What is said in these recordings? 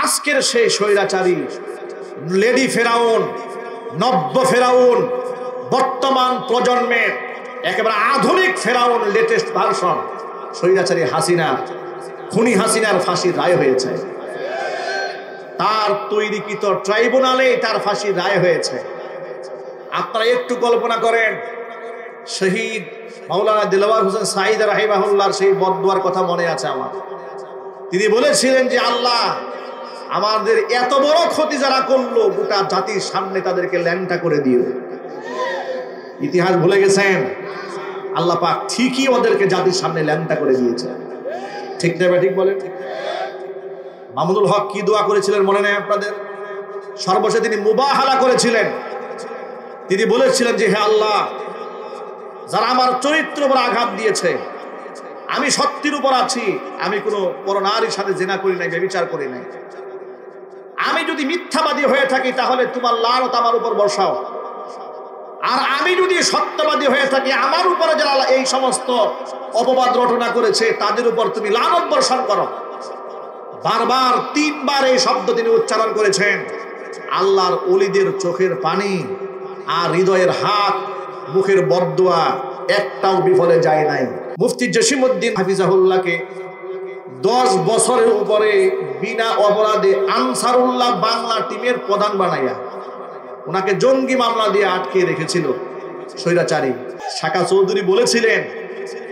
আজকের সেই স্বৈরাচারী লেডি ফেরাউন, নব্য ফেরাউন, বর্তমান প্রজন্মের একেবারে আধুনিক ফেরাউন, লেটেস্ট ভার্সন স্বৈরাচারী হাসিনা, খুনি হাসিনার ফাঁসির রায় হয়েছে। তার তৈরিকৃত ট্রাইব্যুনালে তার ফাঁসির রায় হয়েছে। আপনারা একটু কল্পনা করেন, শহীদ মাওলানা দিলওয়ার হোসেন সাঈদ রাহিমাহুল্লাহর সেই বদদুয়ার কথা মনে আছে আমার। তিনি বলেছিলেন যে আল্লাহ, আমাদের এত বড় ক্ষতি যারা করলো, গোটা জাতির সামনে তাদেরকে ল্যাংটা করে দিও। ইতিহাস ভুলে গেছেন? আল্লাহ পাক ঠিকই ওদেরকে জাতির সামনে ল্যাংটা করে দিয়েছে। ঠিক না? ঠিক বলেন। মামুনুল হক কি দোয়া করেছিলেন মনে নেই আপনাদের? সর্বশেষ তিনি মুবাহালা করেছিলেন। তিনি বলেছিলেন যে হে আল্লাহ, যারা আমার চরিত্রের উপর আঘাত দিয়েছে, আমি সত্যের উপর আছি, আমি কোনো পরনারীর সাথে জিনা করি নাই, ব্যভিচার করি নাই, আমি যদি মিথ্যাবাদী হয়ে থাকি তাহলে তোমার লানত আমার উপর বর্ষাও, আর আমি যদি সত্যবাদী হয়ে থাকি আমার উপরে যারা এই সমস্ত অপবাদ রটনা করেছে তাদের উপর তুমি লানত বর্ষণ করো। বারবার 3 বার এই শব্দ তিনি উচ্চারণ করেছেন। আল্লাহর ওলিদের চোখের পানি আর হৃদয়ের হাত, মুখের বদদুয়া একটাও বিফলে যায় নাই। মুফতি জসিমউদ্দিন হাফিজাহুল্লাহকে 10 বছরের উপরে বিনা অপরাধে আনসারুল্লাহ বাংলা টিমের প্রধান বানাইয়া ওনাকে জঙ্গি মামলা দিয়ে আটকে রেখেছিল স্বৈরাচারী। শাকা চৌধুরী বলেছিলেন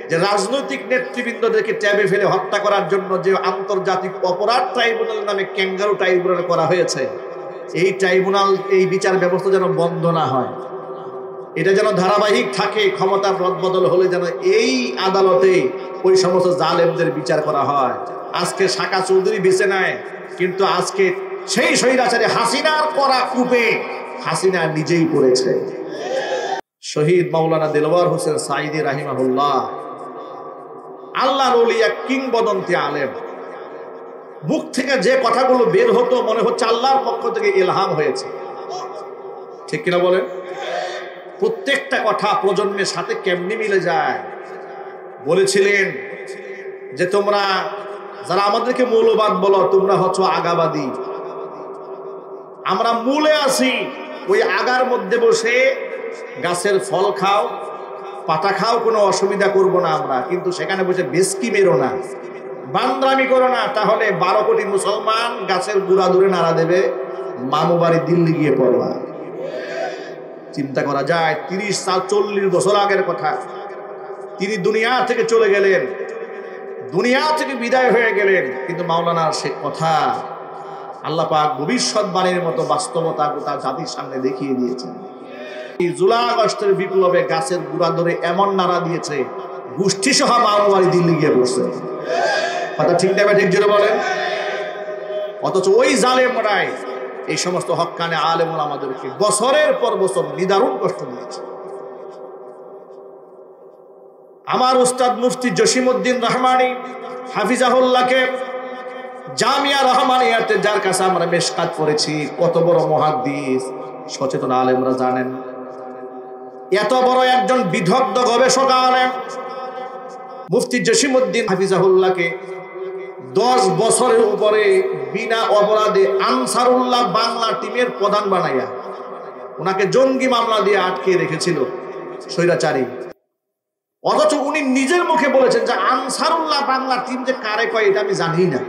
যে রাজনৈতিক নেতৃবৃন্দদেরকে ট্যাবে ফেলে হত্যা করার জন্য যে আন্তর্জাতিক অপরাধ ট্রাইব্যুনাল নামে ক্যাঙ্গারু ট্রাইব্যুনাল করা হয়েছে, এই ট্রাইব্যুনাল, এই বিচার ব্যবস্থা যেন বন্ধ না হয়, এটা যেন ধারাবাহিক থাকে। ক্ষমতার রদবদল হলে যেন এই আদালতে ওই সমস্ত জালেমদের বিচার করা হয়। আজকে শাকা চৌধুরী বেঁচে নেয়, কিন্তু আজকে সেই স্বৈরাচারী হাসিনার করা কূপে হাসিনা নিজেই পড়েছে। শহীদ মাওলানা দিলওয়ার হোসেন সাঈদী রাহিমাহুল্লাহ আল্লাহর ওলি, এক কিংবদন্তি আলেম। মুখ থেকে যে কথাগুলো বের হতো মনে হচ্ছে আল্লাহর পক্ষ থেকে ইলহাম হয়েছে। ঠিক কিনা বলেন? প্রত্যেকটা কথা প্রজন্মের সাথে কেমনি মিলে যায়। বলেছিলেন যে তোমরা যারা আমাদেরকে মৌলবাদ বলো, তোমরা হচ্ছ আগাবাদী। আমরা মূলে আছি, ওই আগার মধ্যে বসে গাছের ফল খাও, পাতা খাও, কোনো অসুবিধা করব না আমরা, কিন্তু সেখানে বসে বেশকি মেরো না, বান্দ্রামি করো না, তাহলে 12 কোটি মুসলমান গাছের গুড়া দূরে নাড়া দেবে, মামু বাড়ি দিল্লি গিয়ে পড়বা। চিন্তা করা যায়, 30-40 বছর আগের কথা। তিনি দুনিয়া থেকে চলে গেলেন, দুনিয়া থেকে বিদায় হয়ে গেলেন, কিন্তু মাওলানার সে কথা আল্লাহ পাক ভবিষ্যৎবাণীর মতো বাস্তবতা গোটা জাতির সামনে দেখিয়ে দিয়েছেন। এই জুলাই আগস্টের বিপ্লবে গাছের গুড়া ধরে এমন নাড়া দিয়েছে, গোষ্ঠী সহ মামু বাড়ি দিল্লি গিয়ে বসছে। কথা ঠিক না? ঠিক জোরে বলেন। অথচ ওই জালেমরাই এই সমস্ত হক্কানে আলেম আমাদেরকে বছরের পর বছর নিদারুণ কষ্ট দিয়েছে। আমার উস্তাদ মুফতি জসিমউদ্দিন রহমানী হাফিজাহুল্লাহকে জামিয়া রহমানিয়াতে, যার কাছে আমরা মেশকাত পড়েছি, কত বড় মুহাদ্দিস, সচেতন আলেমরা জানেন, এত বড় একজন বিদগ্ধ গবেষক আলেম মুফতি জসিমউদ্দিন হাফিজাহুল্লাহকে 10 বছরের উপরে বিনা অপরাধে আনসারুল্লাহ বাংলা টিমের প্রধান বানাইয়া ওনাকে জঙ্গি মামলা দিয়ে আটকে রেখেছিল স্বৈরাচারী। অথচ উনি নিজের মুখে বলেছেন যে আনসারুল্লাহ বাংলা টিম যে কারে কয় এটা আমি জানি না।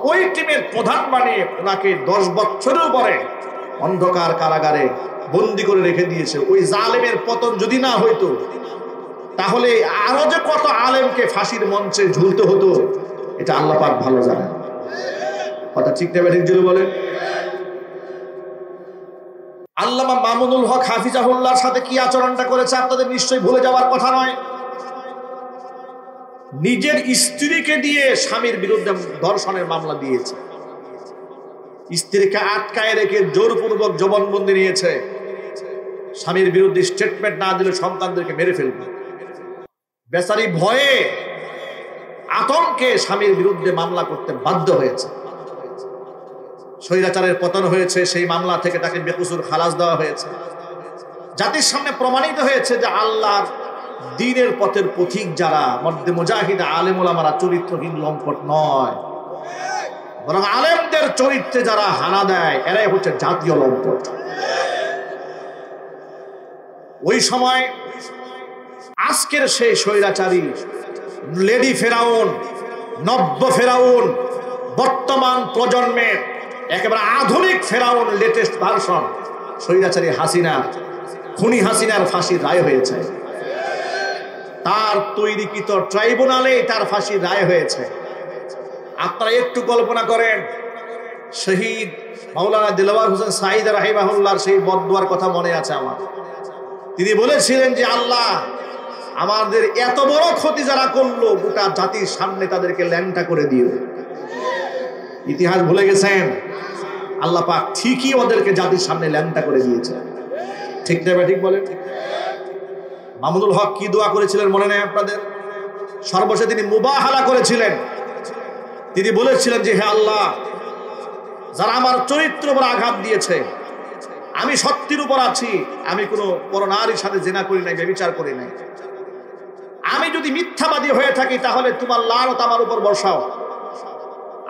ওই টিমের প্রধান বানিয়ে ওনাকে 10 বছরের উপরে অন্ধকার কারাগারে বন্দি করে রেখে দিয়েছে। ওই জালেমের পতন যদি না হইতো তাহলে আরো যে কত আলেমকে ফাঁসির মঞ্চে ঝুলতে হতো, এটা আল্লাহ পাক ভালো জানেন। কথা ঠিক না? ঠিক জোরে বলেন। আল্লামা মামুনুল হক হাফিজাহুল্লাহর সাথে কি আচরণটা করেছে আপনাদের নিশ্চয়ই ভুলে যাওয়ার কথা নয়। নিজের স্ত্রীকে দিয়ে স্বামীর বিরুদ্ধে ধর্ষণের মামলা দিয়েছে, স্ত্রীকে আটকায় রেখে জোরপূর্বক জবানবন্দি নিয়েছে, স্বামীর বিরুদ্ধে স্টেটমেন্ট না দিলে সন্তানদেরকে মেরে ফেলবে। বেচারি ভয়ে আতঙ্কে স্বামীর বিরুদ্ধে মামলা করতে বাধ্য হয়েছে। স্বৈরাচারের পতন হয়েছে, সেই মামলা থেকে তাকে বেকসুর খালাস দেওয়া হয়েছে। জাতির সামনে প্রমাণিত হয়েছে যে আল্লাহর দ্বীনের পথের পথিক যারা মধ্যে মুজাহিদ আলেম ওলামারা চরিত্রহীন লম্পট নয়, বরং আলেমদের চরিত্রে যারা হানা দেয় এরাই হচ্ছে জাতীয় লম্পট। ওই সময় আজকের সেই স্বৈরাচারী লেডি ফেরাউন, নব্য ফেরাউন, বর্তমান প্রজন্মের একেবারে আধুনিক ফেরাউন, লেটেস্ট ভার্সন স্বৈরাচারী হাসিনা, খুনি হাসিনার ফাঁসির রায় হয়েছে। তার তৈরিকৃত ট্রাইব্যুনালে তার ফাঁসির রায় হয়েছে। আপনারা একটু কল্পনা করেন, শহীদ মাওলানা দিলওয়ার হোসেন সাঈদ রাহিমাহুল্লাহর সেই বদদুয়ার কথা মনে আছে আমার। তিনি বলেছিলেন যে আল্লাহ, আমাদের এত বড় ক্ষতি যারা করলো, গোটা জাতির সামনে তাদেরকে ল্যাংটা করে দিও। ইতিহাস ভুলে গেছেন? আল্লাহ পাক ঠিকই ওদেরকে জাতির সামনে ল্যাংটা করে দিয়েছে। ঠিক না? ঠিক বলেন। মামুনুল হক কি দোয়া করেছিলেন মনে নেই আপনাদের? সর্বশেষে তিনি মুবাহালা করেছিলেন। তিনি বলেছিলেন যে হে আল্লাহ, যারা আমার চরিত্রের উপর আঘাত দিয়েছে, আমি সত্যের উপর আছি, আমি কোনো পরনারীর সাথে জেনা করি নাই, ব্যভিচার করি নাই, আমি যদি মিথ্যাবাদী হয়ে থাকি তাহলে তোমার লানত আমার উপর বর্ষাও,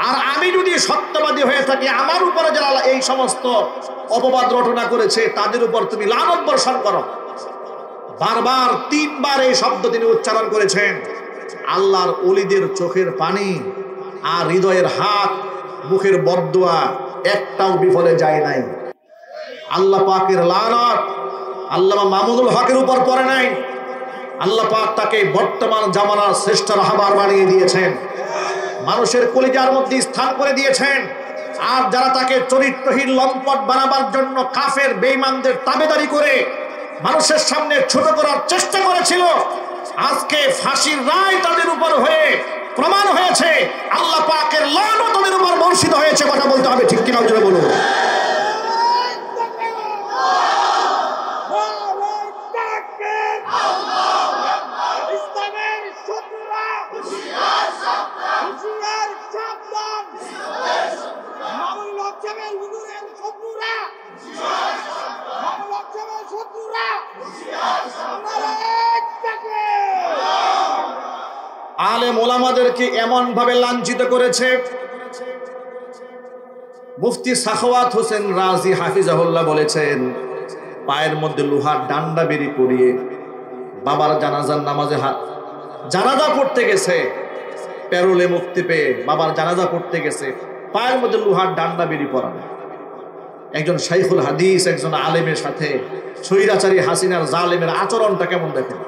আর আমি যদি সত্যবাদী হয়ে থাকি আমার উপরে যারা এই সমস্ত অপবাদ রটনা করেছে তাদের উপর তুমি লানত বর্ষণ করো। বারবার 3 বার এই শব্দ তিনি উচ্চারণ করেছেন। আল্লাহর ওলিদের চোখের পানি আর হৃদয়ের হাত, মুখের বদদুয়া একটাও বিফলে যায় নাই। আল্লাহ পাকের লানত আল্লামা মামুনুল হকের উপর পড়ে নাই। আল্লাহ পাক তাকে বর্তমান জামানার শ্রেষ্ঠ রাহবার বানিয়ে দিয়েছেন, মানুষের কলিজার মধ্যে স্থান করে দিয়েছেন। আর যারা তাকে চরিত্রহীন লম্পট বানাবার জন্য কাফের বেঈমানদের তাবেদারি করে মানুষের সামনে ছোট করার চেষ্টা করেছিল, আজকে ফাঁসির রায় তাদের উপর হয়ে প্রমাণ হয়েছে। আল্লাহ পাকের লানত তাদের উপর বর্ষিত হয়েছে। কথা বলতে হবে, ঠিক কিনা জোরে বলুন। আলেম ওলামাদেরকে এমন ভাবে লাঞ্ছিত করেছে, মুফতি সাখাওয়াত হোসেন রাজি হাফিজাহুল্লাহ বলেছেন, পায়ের মধ্যে লোহার ডান্ডা বেরি পরিয়ে বাবার জানাজার নামাজে জানাজা পড়তে গেছে, প্যারোলে মুক্তি পেয়ে বাবার জানাজা পড়তে গেছে, পায়ের মধ্যে লোহার ডান্ডা বেরি পরানো। একজন শাইখুল হাদিস, একজন আলেমের সাথে স্বৈরাচারী হাসিনার জালেমের আচরণটা কেমন দেখেন।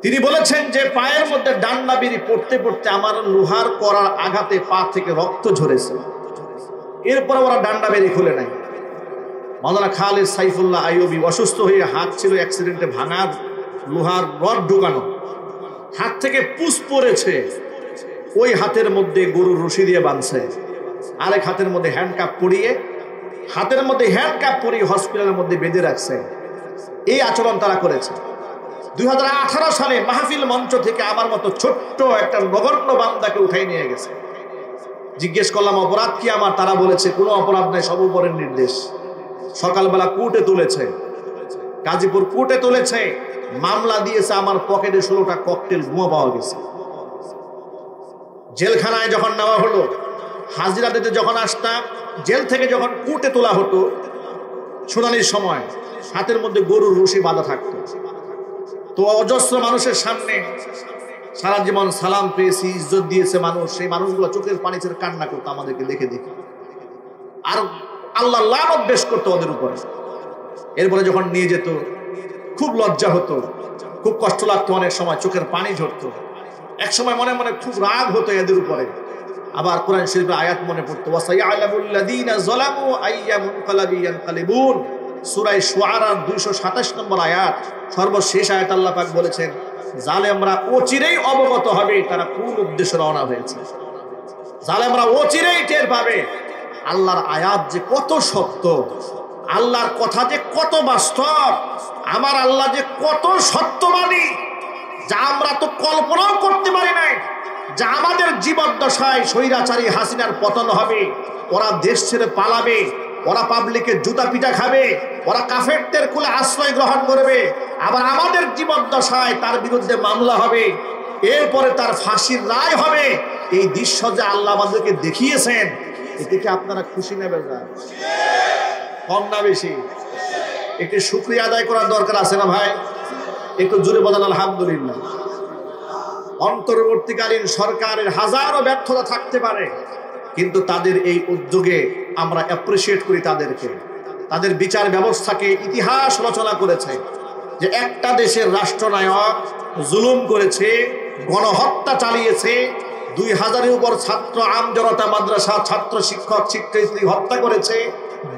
তিনি বলেছেন যে পায়ের মধ্যে ডান্ডা বেরি পড়তে পড়তে আমার লোহার করার আঘাতে পা থেকে রক্ত ঝরেছে, এরপরে ওরা ডান্ডা বেরি খুলে নাই। মাওলানা খালেদ সাইফুল্লাহ আইয়ুবী অসুস্থ হয়ে হাত ছিল অ্যাক্সিডেন্টে ভাঙা, লোহার রড ঢুকানো, হাত থেকে পুষ পড়েছে, ওই হাতের মধ্যে গরুর রশি দিয়ে বাঁধছে, আরেক হাতের মধ্যে হ্যান্ডকাপ পরিয়ে, হাতের মধ্যে হ্যান্ডকাপ পরিয়ে হসপিটালের মধ্যে বেঁধে রাখছে। এই আচরণ তারা করেছে। 2018 সালে মাহফিল মঞ্চ থেকে আমার মতো ছোট্ট একটা নগণ্য বান্দাকে উঠাই নিয়ে গেছে। জিজ্ঞেস করলাম অপরাধ কি আমার? তারা বলেছে কোনো অপরাধ নাই, সব উপরের নির্দেশ। সকালবেলা কোর্টে তুলেছে, গাজীপুর কোর্টে তুলেছে, মামলা দিয়েছে, আমার পকেটে 16টা ককটেল বোমা পাওয়া গেছে। জেলখানায় যখন নেওয়া হলো, হাজিরা দিতে যখন আসতাম, জেল থেকে যখন কোর্টে তোলা হতো শুনানির সময়, হাতের মধ্যে গরুর রশি বাঁধা থাকতো। তো অজস্র মানুষের সামনে সারা জীবন সালাম পেয়েছি, ইজ্জত দিয়েছে মানুষ, সেই মানুষগুলো চোখের পানি ছেড়ে কান্না করতো আমাদেরকে দেখে দেখে, আর আল্লাহ লানত বেশ করতো ওদের উপরে। এরপরে যখন নিয়ে যেত খুব লজ্জা হতো, খুব কষ্ট লাগতো, অনেক সময় চোখের পানি ঝরতো, এক সময় মনে মনে খুব রাগ হতো এদের উপরে। আবার কোরআন শরীফের আয়াত মনে পড়তো, ওয়াসায়ালামুল্লাযীনা যালামু আইয়া মুনকালাবি ইয়ানকালিবুন, সূরা শুআরা 227 নম্বর আয়াত, সর্বশেষ আয়াত আল্লাহ পাক বলেছেন, জালেমরা অচিরেই অবগত হবে তারা কোন উদ্দেশ্যে রওনা হয়েছে। জালেমরা অচিরেই টের পাবে আল্লাহর আয়াত যে কত সত্য, আল্লাহর কথা যে কত বাস্তব, আমার আল্লাহ যে কত সত্যবাদী, যা আমরা তো কল্পনাও করতে পারি নাই। যা আমাদের জীবদ্দশায় স্বৈরাচারী হাসিনার পতন হবে, ওরা দেশ ছেড়ে পালাবে, ওরা পাবলিকের জুতা পিটা খাবে, ওরা কাফেরদের কুলে আশ্রয় গ্রহণ করবে, আবার আমাদের জীবদ্দশায় তার বিরুদ্ধে মামলা হবে, এরপরে তার ফাঁসির রায় হবে। এই দৃশ্য যে আল্লাহ আমাদেরকে দেখিয়েছেন, এতে কি আপনারা খুশি নেবেন না? কম না বেশি? একটু শুকরিয়া আদায় করার দরকার আছে না ভাই? একটু জোরে বলেন আলহামদুলিল্লাহ। অন্তর্বর্তীকালীন সরকারের হাজারো ব্যর্থতা থাকতে পারে, কিন্তু তাদের এই উদ্যোগে আমরা অ্যাপ্রিসিয়েট করি তাদেরকে। তাদের বিচার ব্যবস্থাকে ইতিহাস রচনা করেছে যে একটা দেশের রাষ্ট্রনায়ক জুলুম করেছে, গণহত্যা চালিয়েছে, 2000-এর উপর ছাত্র, আমজনতা, মাদ্রাসা, ছাত্র, শিক্ষক, শিক্ষার্থী হত্যা করেছে,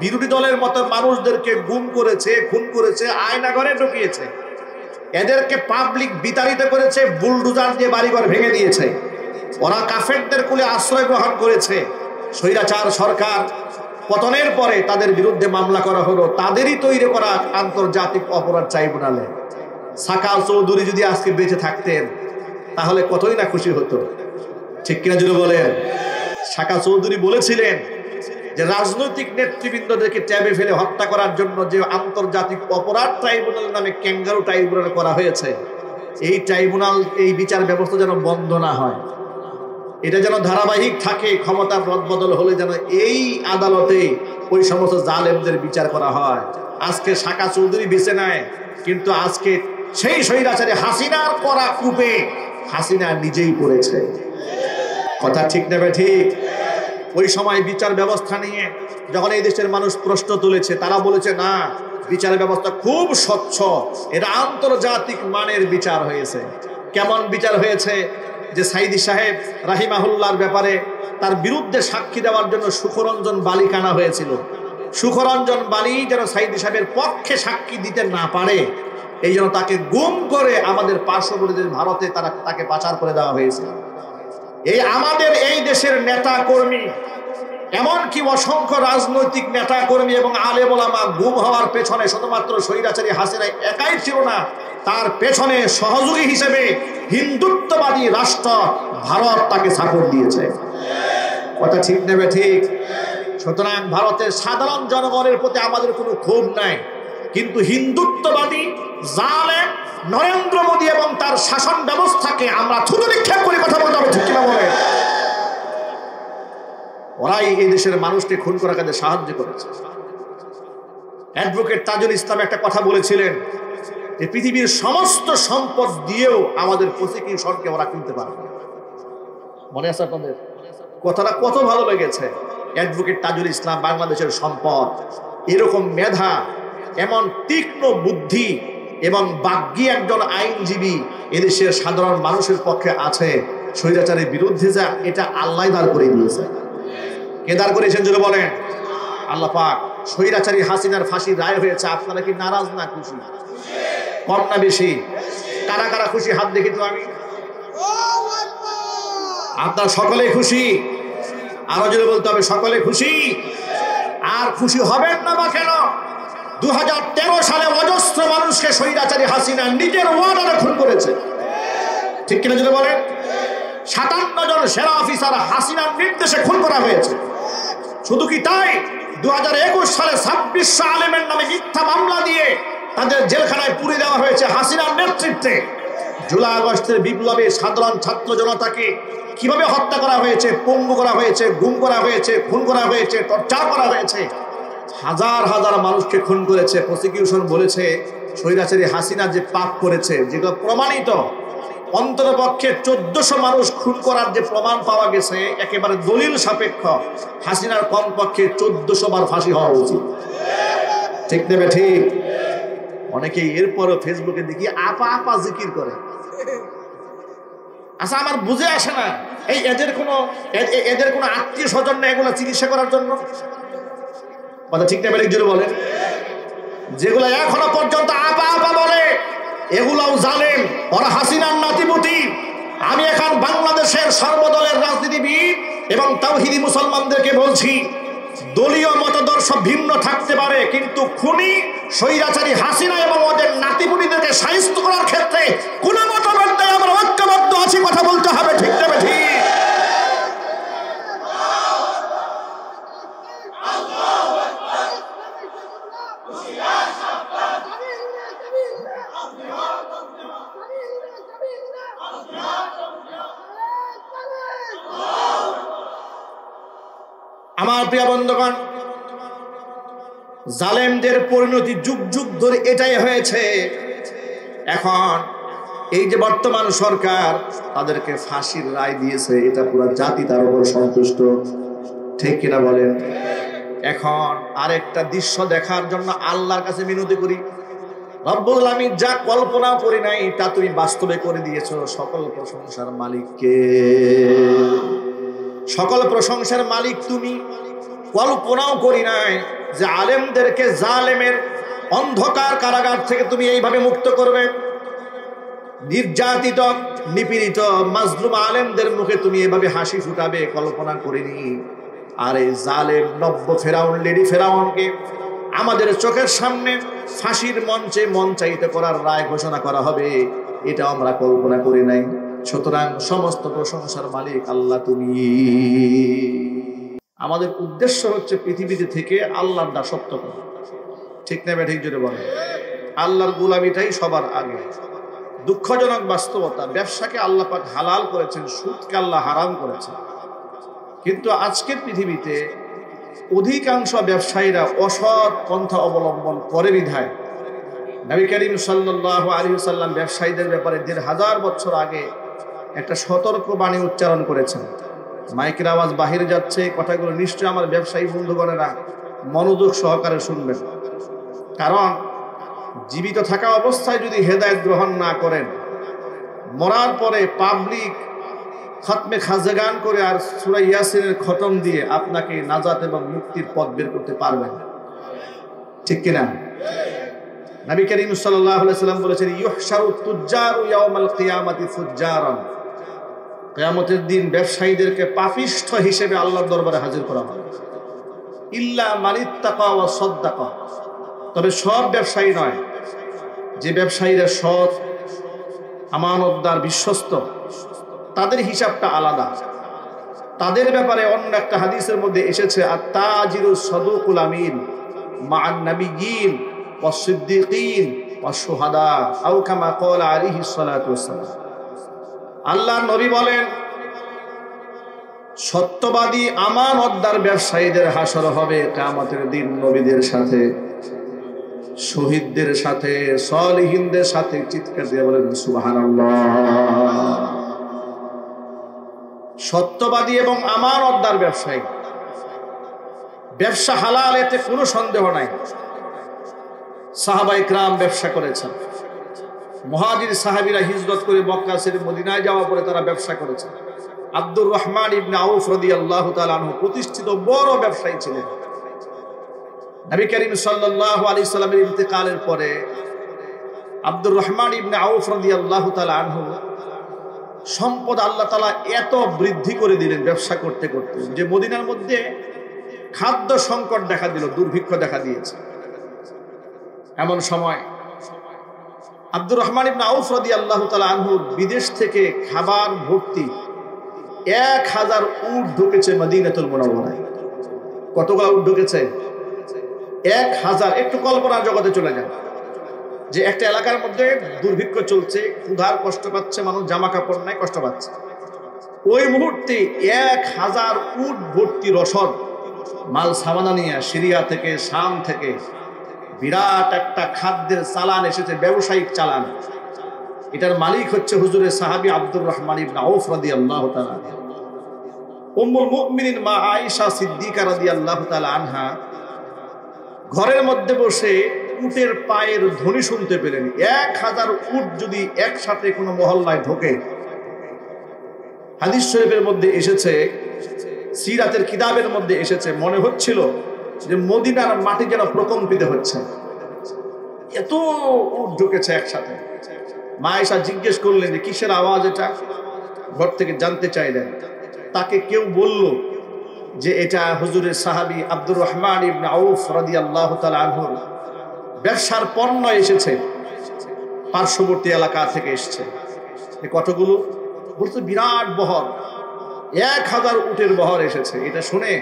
বিরোধী দলের মতো মানুষদেরকে গুম করেছে, খুন করেছে, আয়নাঘরে ঢুকিয়েছে, এদেরকে পাবলিক বিতাড়িত করেছে, বুলডোজার দিয়ে বাড়িঘর ভেঙে দিয়েছে। ওরা কাফেরদের কুলে আশ্রয় গ্রহণ করেছে। স্বৈরাচার সরকার পতনের পরে তাদের বিরুদ্ধে মামলা করা হলো তাদেরই তৈরি করা আন্তর্জাতিক অপরাধ ট্রাইব্যুনালে। সাকা চৌধুরী যদি আজকে বেঁচে থাকতেন তাহলে কতই না খুশি হতো, ঠিক কিনা জুড়ে বলেন? সাকা চৌধুরী বলেছিলেন যে রাজনৈতিক নেতৃবৃন্দদেরকে ট্যাবে ফেলে হত্যা করার জন্য যে আন্তর্জাতিক অপরাধ ট্রাইব্যুনাল নামে ক্যাঙ্গারু ট্রাইব্যুনাল করা হয়েছে, এই ট্রাইব্যুনাল, এই বিচার ব্যবস্থা যেন বন্ধ না হয়, এটা যেন ধারাবাহিক থাকে। ক্ষমতার রদবদল হলে যেন এই আদালতে ওই সমস্ত জালেমদের বিচার করা হয়। আজকে সাকা চৌধুরী বেঁচে নেয়, কিন্তু আজকে সেই স্বৈরাচারী হাসিনার করা কূপে হাসিনা নিজেই পড়েছে। কথা ঠিক নেবে ঠিক? ওই সময় বিচার ব্যবস্থা নিয়ে যখন এই দেশের মানুষ প্রশ্ন তুলেছে, তারা বলেছে না, বিচার ব্যবস্থা খুব স্বচ্ছ, এটা আন্তর্জাতিক মানের বিচার হয়েছে। কেমন বিচার হয়েছে? যে সাইদি সাহেব রাহিমাহুল্লাহর ব্যাপারে তার বিরুদ্ধে সাক্ষী দেওয়ার জন্য সুখরঞ্জন বালিক আনা হয়েছিল। সুখরঞ্জন বালি যেন সাইদি সাহেবের পক্ষে সাক্ষী দিতে না পারে, এই জন্য তাকে গুম করে আমাদের পার্শ্ববর্তী ভারতে তাকে পাচার করে দেওয়া হয়েছে। এই আমাদের এই দেশের নেতা কর্মী, এমনকি অসংখ্য রাজনৈতিক নেতা কর্মী এবং আলেম ওলামা গুম হওয়ার পেছনে শুধুমাত্র স্বৈরাচারী হাসিনা একাই ছিল না, তার পেছনে সহযোগী হিসেবে হিন্দুত্ববাদী রাষ্ট্র ভারত তাকে সাপোর্ট দিয়েছে। কথা ঠিক নেবে ঠিক? সুতরাং ভারতের সাধারণ জনগণের প্রতি আমাদের কোনো ক্ষোভ নাই, কিন্তু হিন্দুত্ববাদী জালেম নরেন্দ্র মোদী এবং তার শাসন ব্যবস্থাকে আমরা থুতু নিক্ষেপ করে কথা বলতে হবে, ঠিক কিনা বলে? ওরাই এই দেশের মানুষকে খুন করার কাজে সাহায্য করেছে। অ্যাডভোকেট তাজুল ইসলাম একটা কথা বলেছিলেন যে পৃথিবীর সমস্ত সম্পদ দিয়েও আমাদের প্রসিকিউশনকে ওরা কিনতে পারবে। মনে আছে আপনাদের? কথাটা কত ভালো লেগেছে। অ্যাডভোকেট তাজুল ইসলাম বাংলাদেশের সম্পদ। এরকম মেধা, এমন তীক্ষ্ণ বুদ্ধি এবং বাগ্যী একজন আইনজীবী এদেশের সাধারণ মানুষের পক্ষে আছে। স্বৈরাচারের বিরুদ্ধে যা, এটা আল্লাহ দাঁড় করে দিয়েছে। কে দাঁড় করেছেন যদি বলেন? আল্লাহ পাক। স্বৈরাচারী হাসিনার ফাঁসির রায় হয়েছে, আপনারা কি নারাজ না খুশি? কম না বেশি? কারা কারা খুশি হাত দেখি তো আমি। আপনারা সকলে খুশি? আরো যদি বলতে হবে সকলে খুশি। আর খুশি হবেন না বা কেন? 2013 সালে অজস্র মানুষকে স্বৈরাচারী হাসিনা নিজের ওয়ার্ডারে খুন করেছে, ঠিক কিনা যদি বলেন? 57 জন সেরা অফিসার হাসিনার নির্দেশে খুন করা হয়েছে। শুধু কি তাই, 2021 সালে 2600 আলেমের নামে মিথ্যা মামলা দিয়ে তাদের জেলখানায় পুরে দেওয়া হয়েছে হাসিনার নেতৃত্বে। জুলাই আগস্টের বিপ্লবে সাধারণ ছাত্র জনতাকে কিভাবে হত্যা করা হয়েছে, পঙ্গু করা হয়েছে, গুম করা হয়েছে, খুন করা হয়েছে, টর্চার করা হয়েছে, হাজার হাজার মানুষকে খুন করেছে। প্রসিকিউশন বলেছে স্বৈরাচারী হাসিনা যে পাপ করেছে, যেগুলো প্রমাণিত, অন্ততপক্ষে 1400 মানুষ খুন করার যে প্রমাণ পাওয়া গেছে একেবারে দলিল সাপেক্ষ, হাসিনার কমপক্ষে 1400 বার ফাঁসি হওয়া উচিত, ঠিক নেবে ঠিক? অনেকেই এরপরও ফেসবুকে দেখি আপা আপা জিকির করে। আচ্ছা, আমার বুঝে আসে না, এই এদের কোনো আত্মীয় স্বজন না এগুলো চিকিৎসা করার জন্য? কথা ঠিক নেবে ঠিক? জোরে বলেন। যেগুলো এখনো পর্যন্ত আপা আপা বলে এগুলাও জানেন ওরা হাসিনার নাতিপুতি। আমি এখন বাংলাদেশের সর্বদলের রাজনীতিবিদ এবং তাওহীদি মুসলমানদেরকে বলছি, দলীয় মতাদর্শ ভিন্ন থাকতে পারে, কিন্তু খুনি স্বৈরাচারী হাসিনা এবং ওদের নাতিপুতিদেরকে শায়েস্ত করার ক্ষেত্রে কোনো মতভেদ নেই, আমরা ঐক্যবদ্ধ আছি, কথা বলতে হবে, ঠিক না ঠিক? আমার প্রিয় বন্ধুগণ, জালেমদের পরিণতি যুগ যুগ ধরে এটাই হয়েছে। এখন এই যে বর্তমান সরকার তাদেরকে ফাঁসির রায় দিয়েছে, এটা পুরো জাতি তার উপর সন্তুষ্ট, ঠিক কিনা বলেন? এখন আরেকটা দৃশ্য দেখার জন্য আল্লাহর কাছে মিনতি করি, রব্বুল আলামিন যা কল্পনা করি নাই তা তুমি বাস্তবে করে দিয়েছো। সকল প্রশংসার মালিককে, সকল প্রশংসার মালিক তুমি। কল্পনাও করি নাই যে আলেমদেরকে জালেমের অন্ধকার কারাগার থেকে তুমি এইভাবে মুক্ত করবে। নির্যাতিত নিপীড়িত মাজলুম আলেমদের মুখে তুমি এভাবে হাসি ফুটাবে, কল্পনা করিনি। আর এই জালেম নব্য ফেরাউন, লেডি ফেরাউনকে আমাদের চোখের সামনে ফাঁসির মঞ্চে মঞ্চায়িত করার রায় ঘোষণা করা হবে, এটা আমরা কল্পনা করি নাই। সুতরাং সমস্ত প্রশংসার মালিক আল্লাহ তুমি। আমাদের উদ্দেশ্য হচ্ছে পৃথিবীতে থেকে আল্লাহর দাসত্ব করা, ঠিক না? ঠিক জোরে বলেন। আল্লাহর গোলামিটাই সবার আগে। দুঃখজনক বাস্তবতা, ব্যবসাকে আল্লাহ পাক হালাল করেছেন, সুদকে আল্লাহ হারাম করেছেন। কিন্তু আজকের পৃথিবীতে অধিকাংশ ব্যবসায়ীরা অসৎ পন্থা অবলম্বন করে বিধায় নবী করিম সাল্লাল্লাহু আলাইহি ওয়াসাল্লাম ব্যবসায়ীদের ব্যাপারে ১,৫০০ বছর আগে একটা সতর্ক বাণী উচ্চারণ করেছেন। মাইকের আওয়াজ বাহিরে যাচ্ছে, কথাগুলো নিশ্চয়ই আমার ব্যবসায়ী বন্ধুগণেরা মনোযোগ সহকারে শুনবেন। কারণ জীবিত থাকা অবস্থায় যদি হেদায়েত গ্রহণ না করেন, মরার পরে পাবলিক খতমে খাজগান করে আর সূরা ইয়াসিনের খতম দিয়ে আপনাকে নাজাত এবং মুক্তির পথ বের করতে পারবেন, ঠিক কিনা? নবী করিম সাল্লাল্লাহু আলাইহি ওয়াসাল্লাম বলেছেন, ইউহশারু তুজ্জারু ইয়াউমাল কিয়ামাতি ফুজ্জারান। কিয়ামতের দিন ব্যবসায়ীদেরকে পাপিষ্ঠ হিসেবে আল্লাহর দরবারে হাজির করা হবে। ইল্লা মানিত্তাকা ওয়া সাদ্দাকা, তবে সব ব্যবসায়ী নয়। যে ব্যবসায়ীরা সৎ, আমানতদার, বিশ্বস্ত, তাদের হিসাবটা আলাদা। তাদের ব্যাপারে অন্য একটা হাদিসের মধ্যে এসেছে, আত-তাজিরু সাদুকুল আমিন মা'আন নাবিয়্যিন ওয়াস সিদ্দিকিন ওয়াস শুহাদা আও কামা ক্বালা আলাইহিস সালাতু ওয়াসসালাম। আল্লাহর নবী বলেন, সত্যবাদী আমানতদার ব্যবসায়ীদের হাসর হবে কিয়ামতের দিন নবীদের সাথে, শহীদদের সাথে, সালিহিনদের সাথে। চিৎকার দিয়ে বলেন সুবহানাল্লাহ। সত্যবাদী এবং আমানতদার ব্যবসায়ী, ব্যবসা হালাল, এতে কোনো সন্দেহ নাই। সাহাবায়ে কেরাম ব্যবসা করেছেন। মুহাজির সাহাবীরা হিজরত করে মক্কা ছেড়ে মদিনায় যাওয়ার পরে তারা ব্যবসা করেছেন। আব্দুর রহমান ইবনে আউফ রাদিয়াল্লাহু তাআলা আনহু প্রতিষ্ঠিত বড় ব্যবসায়ী ছিলেন। নবী করিম সাল্লাল্লাহু আলাইহি সাল্লামের ইন্তেকালের পরে আব্দুর রহমান ইবনে আউফ রাদিয়াল্লাহু তাআলা আনহু সম্পদ আল্লাহ তাআলা এত বৃদ্ধি করে দিলেন ব্যবসা করতে করতে, যে মদিনার মধ্যে খাদ্য সংকট দেখা দিল, দুর্ভিক্ষ দেখা দিয়েছে। এমন সময় আব্দুর রহমান ইবনে আউফ রাদিয়াল্লাহু তাআলা আনহু বিদেশ থেকে খাবার ভর্তি ১,০০০ উট ঢুকেছে মদিনাতুল মুনাওয়ারায়। কতগুলো উট ঢুকেছে? ১,০০০। একটু কল্পনার জগতে চলে যান, যে একটা এলাকার মধ্যে দুর্ভিক্ষ চলছে, ক্ষুধার কষ্ট পাচ্ছে মানুষ, জামা কাপড় নাই, কষ্ট পাচ্ছে। ওই মুহূর্তে ১,০০০ উট ভর্তি রসদ মাল সামানা নিয়ে সিরিয়া থেকে, শাম থেকে বিরাট একটা খাদ্যের চালান এসেছে, ব্যবসায়িক চালান। এটার মালিক হচ্ছে হুজুরের সাহাবী আব্দুর রহমান ইবনে আউফ রাদিয়াল্লাহু তাআলা। উম্মুল মুমিনিন মা আয়েশা সিদ্দিকা রাদিয়াল্লাহু তাআলা আনহা ঘরের মধ্যে বসে উটের পায়ের ধ্বনি শুনতে পেলেন। ১,০০০ উট যদি একসাথে কোনো মহল্লায় ঢোকে, হাদিস শরীফের মধ্যে এসেছে, সিরাতের কিতাবের মধ্যে এসেছে, মনে হচ্ছিল যে মদিনার মাটি যেন প্রকম্পিত হচ্ছে, এত উট ঢুকেছে একসাথে। মা আয়েশা জিজ্ঞেস করলেন যে কিসের আওয়াজ এটা? ঘর থেকে জানতে চাইলেন। তাকে কেউ বলল যে এটা হুজুরের সাহাবী আব্দুর রহমান ইবনে আউফ রাদিয়াল্লাহু তাআলা আনহুর ব্যবসার পণ্য এসেছে, পার্শ্ববর্তী এলাকা থেকে এসেছে। এই কতগুলো বলতে বিরাট বহর, ১,০০০ উটের বহর এসেছে। এটা শুনে